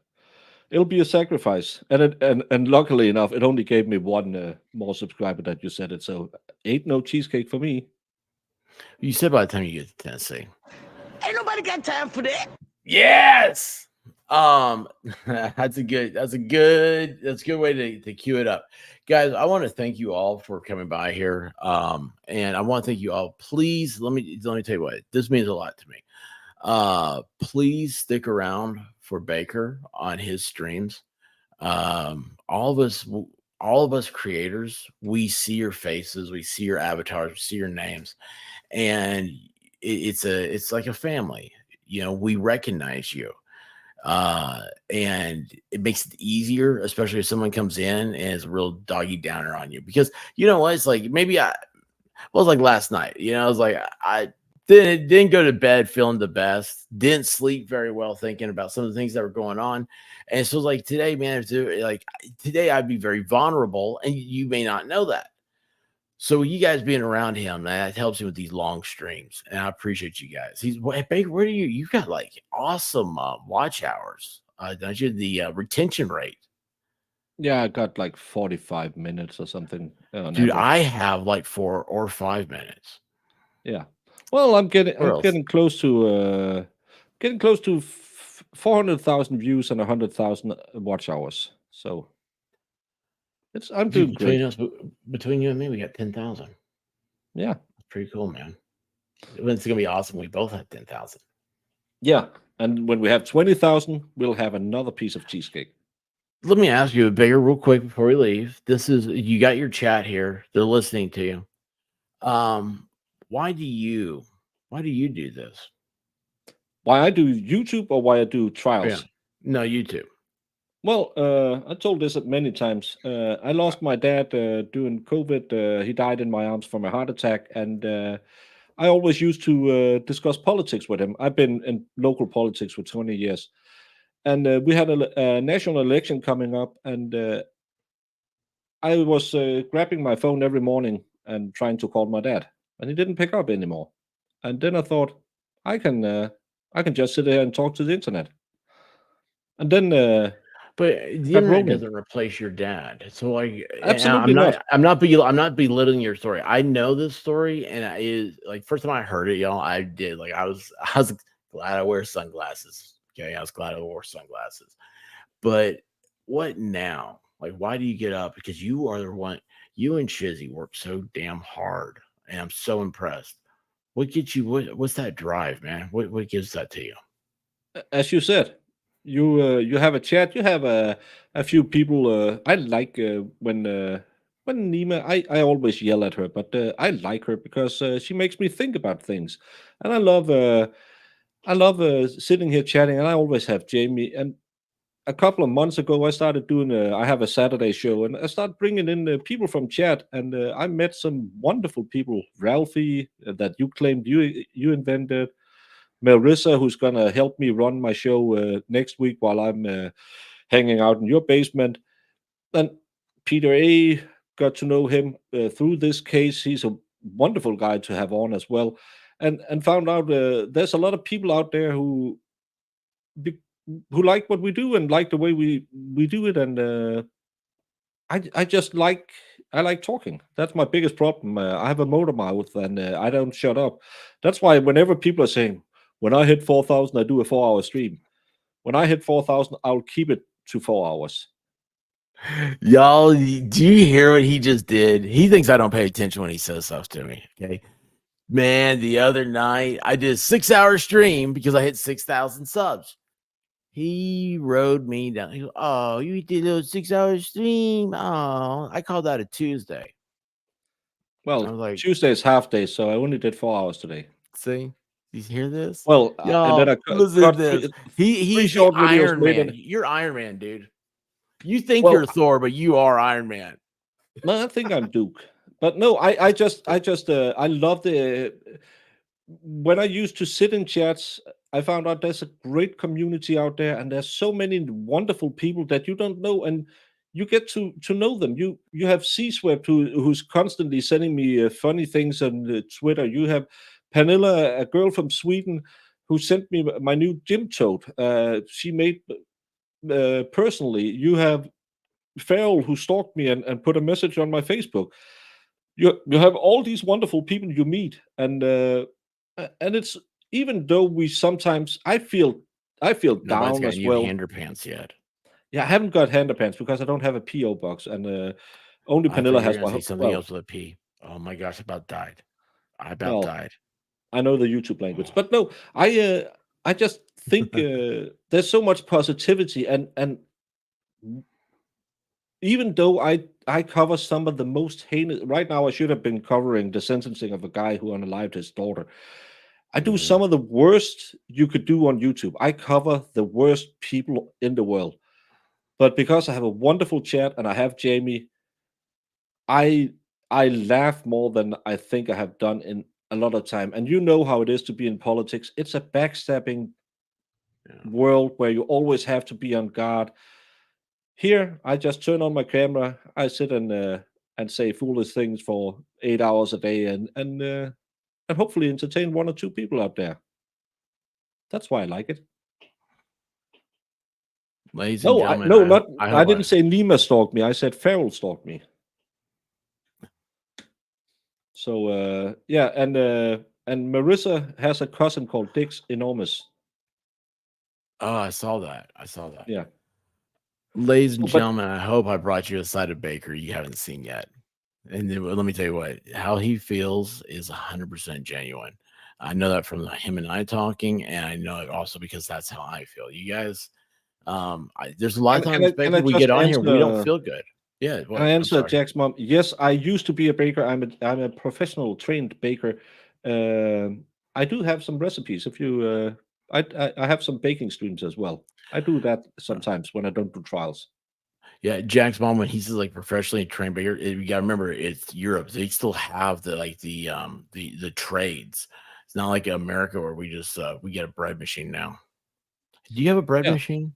it'll be a sacrifice. And luckily enough, it only gave me one more subscriber that you said it. So ain't no cheesecake for me. You said by the time you get to Tennessee, ain't nobody got time for that. Yes. That's a good way to cue it up. Guys, I want to thank you all for coming by here. And I want to thank you all. Please let me tell you what, this means a lot to me. Please stick around for Baker on his streams. All of us creators, we see your faces, we see your avatars, we see your names, and it's like a family. We recognize you, and it makes it easier, especially if someone comes in and is a real doggy downer on you. Because you know what, it's like maybe well, it's like last night. I was like, I didn't go to bed feeling the best, didn't sleep very well, thinking about some of the things that were going on. And so, like today, man, like today, I'd be very vulnerable, and you may not know that. So, you guys being around him, that helps him with these long streams, and I appreciate you guys. Baker, where do you got like awesome watch hours? Don't you? The retention rate, Yeah, I got like 45 minutes or something on dude. average. I have like 4 or 5 minutes. Yeah. Well, I'm getting Where I'm else? getting close to 400,000 views and 100,000 watch hours. So I'm Dude, doing great. between you and me, we got 10,000. Yeah. Pretty cool, man. It's gonna be awesome. We both have 10,000. Yeah. And when we have 20,000, we'll have another piece of cheesecake. Let me ask you a bigger real quick before we leave. You got your chat here. They're listening to you. Um, why do you do this? Why I do YouTube or why I do Yeah. trials? No, YouTube. Well, I told this many times. I lost my dad during COVID. He died in my arms from a heart attack, and I always used to discuss politics with him. I've been in local politics for 20 years, and we had a national election coming up, and I was grabbing my phone every morning and trying to call my dad, and he didn't pick up anymore. And then I thought, I can uh, I can just sit here and talk to the internet, and then But the got internet rolling. doesn't replace your dad. So like, and Absolutely not. I'm not belittling your story. I know this story, and I is like first time I heard it, y'all. I did like I was glad I wear sunglasses. Okay, I was glad I wore sunglasses. But what now? Like, why do you get up? Because you are the one. You and Shizzy work so damn hard, and I'm so impressed. What gets you? What's that drive, man? What gives that to you? As you said, you have a chat. You have a few people. I like when Nima. I always yell at her, but I like her because she makes me think about things, and I love sitting here chatting. And I always have Jamie. And a couple of months ago, I started doing. I have a Saturday show, and I started bringing in people from chat, and I met some wonderful people. Ralphie, that you claimed you invented. Marissa, who's gonna help me run my show next week while I'm hanging out in your basement. And Peter A. Got to know him through this case. He's a wonderful guy to have on as well, and found out there's a lot of people out there be- who like what we do and like the way we do it. And I just I like talking. That's my biggest problem. I have a motor mouth and I don't shut up. That's why whenever people are saying, when I hit 4,000, I do a 4 hour stream. When I hit 4,000, I'll keep it to 4 hours. Y'all, do you hear what he just did? He thinks I don't pay attention when he says stuff to me. Okay. Man, the other night I did a 6 hour stream because I hit 6,000 subs. He rode me down. He goes, "Oh, you did a 6 hour stream. Oh, I call that a Tuesday." I Well, was like, Tuesday is half day, so I only did 4 hours today. see, you hear this? Well, and then Y'all, I listen to cut this. three He's the short videos Iron later. Man. You're Iron Man, dude. You think Well, you're Thor, but you are Iron Man. no, I think I'm Duke. But no, I just I love the when I used to sit in chats, I found out there's a great community out there, and there's so many wonderful people that you don't know, and you get to know them. You have C Swept who's constantly sending me funny things on Twitter. You have Panilla, a girl from Sweden, who sent me my new gym tote. She made personally. You have Farrell who stalked me and put a message on my Facebook. You have all these wonderful people you meet, and it's even though we sometimes I feel Nobody's down gotten as you well. Handerpants yet. Yeah, I haven't got Handerpants because I don't have a PO box, and only I thought Panilla you were has gonna my say something well, else with a P. Oh my gosh, I about died. I about well, died. I know the YouTube language, but no, I just think there's so much positivity, and even though I cover some of the most heinous right now, I should have been covering the sentencing of a guy who unalived his daughter. I do Mhm. some of the worst you could do on YouTube. I cover the worst people in the world. But because I have a wonderful chat and I have Jamie, I I laugh more than I think I have done in a lot of time. And you know how it is to be in politics. It's a backstabbing Yeah. world where you always have to be on guard. Here, I just turn on my camera. I sit and say foolish things for 8 hours a day, and hopefully entertain one or two people out there. That's why I like it. Ladies and No, gentlemen, no, not. I I hope didn't I say Nima stalked me. I said Farrell stalked me. So yeah, and Marissa has a cousin called Dix Enormous. oh, I saw that. I saw that. Yeah. Ladies and So, but gentlemen, I hope I brought you a side of Baker you haven't seen yet. And then, well, let me tell you what, how he feels is 100% genuine. I know that from him and I talking, and I know it also because that's how I feel. You guys, there's a lot of times, can Baker, I we just get on here, we don't answer? feel good. Yeah, Can I what? I'm answer sorry. Jack's mom? Yes, I used to be a baker. I'm a professional trained baker. I do have some recipes. If you, I have some baking streams as well. I do that Uh, sometimes when I don't do trials. Yeah, Jack's mom when he says like professionally trained, but you gotta remember it's Europe. They still have the trades. It's not like America where we get a bread machine now. Do you have a bread Yeah. machine?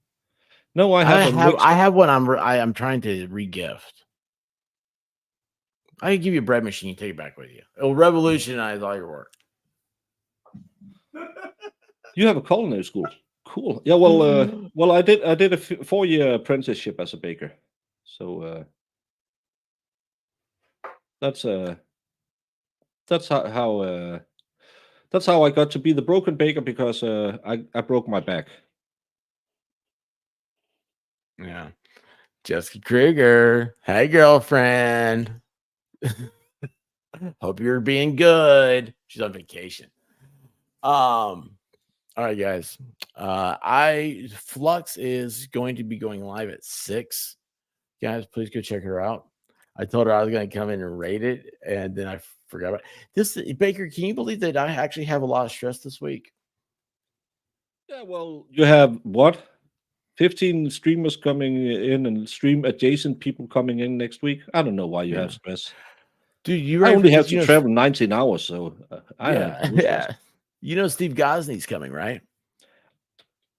No, I have a I mixer. have one I'm trying to regift. I can give you a bread machine. You take it back with you. It'll revolutionize all your work. You have a culinary school. Cool. Yeah. Well, I did a 4-year apprenticeship as a baker. So that's how that's how I got to be the broken baker, because I broke my back. Yeah. Jessica Krieger. Hey, girlfriend. Hope you're being good. She's on vacation. All right, guys. Flux is going to be going live at 6. Guys, please go check her out. I told her I was going to come in and rate it, and then I forgot about this. Baker, can you believe that I actually have a lot of stress this week? Yeah, well, you have what? 15 streamers coming in and stream adjacent people coming in next week. I don't know why you have stress. Dude, you I ready only for have this? to travel 19 hours, so I have no stress. Yeah. You know Steve Gosney's coming, right?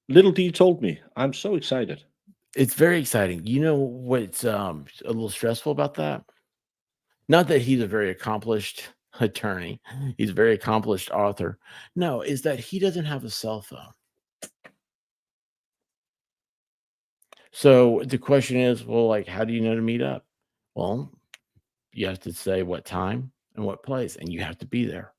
Little D told me. I'm so excited. It's very exciting. You know what's a little stressful about that? Not that he's a very accomplished attorney. He's a very accomplished author. No, is that he doesn't have a cell phone. So the question is, well, like, how do you know to meet up? Well, you have to say what time and what place, and you have to be there.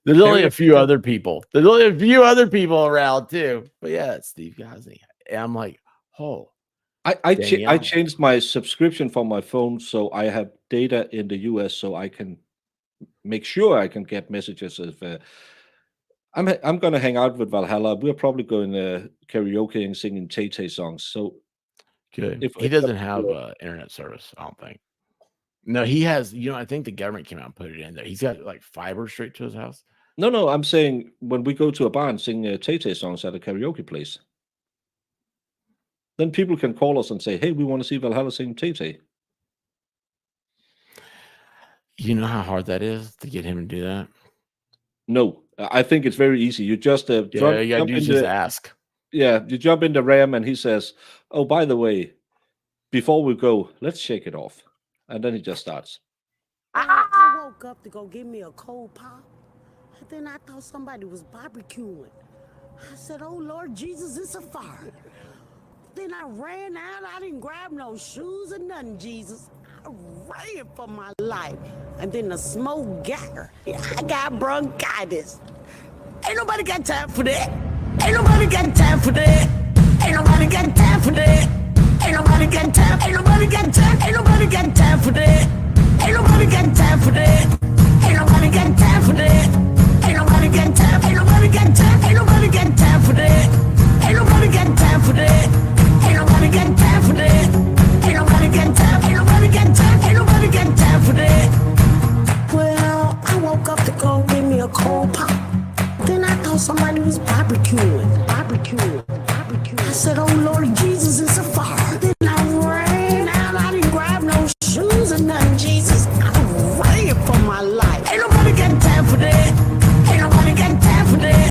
There's only a few other people. There's only a few other people around too. But yeah, it's Steve Gosney. And I'm like, oh. I changed my subscription for my phone, so I have data in the US, so I can make sure I can get messages. If I'm gonna hang out with Valhalla, we're probably going karaoke and singing Tay songs. So good. He doesn't have internet service, I don't think. No, he has. You know, I think the government came out and put it in there. He's got like fiber straight to his house. No, I'm saying when we go to a bar and sing Tay songs at a karaoke place, then people can call us and say, hey, we want to see Valhalla sing Tay. You know how hard that is to get him to do that? No, I think it's very easy. You just you gotta do just ask. Yeah, you jump in the RAM and he says, oh, by the way, before we go, let's shake it off. And then he just starts. I woke up to go get me a cold pop. And then I thought somebody was barbecuing. I said, oh, Lord Jesus, it's a fire. Then I ran out. I didn't grab no shoes or nothing, Jesus. I ran for my life. And then the smoke got her. I got bronchitis. Ain't nobody got time for that. Ain't nobody got time for that. Ain't nobody got time for that. Ain't nobody got time. Ain't nobody got time. Ain't nobody got time for that. Ain't nobody got time for that. Ain't nobody got time for that. Ain't nobody got time. Ain't nobody got time. Ain't nobody got time for that. Ain't nobody got time for that. Ain't nobody got time for that. Ain't nobody got time. Ain't nobody got time. Ain't nobody got time for that. Well, I woke up to go get me a cold pop. Then I thought somebody was barbecuing. I said, oh Lord Jesus, it's a fire. Then I ran out. I didn't grab no shoes or nothing, Jesus. I ran for my life. Ain't nobody got time for that.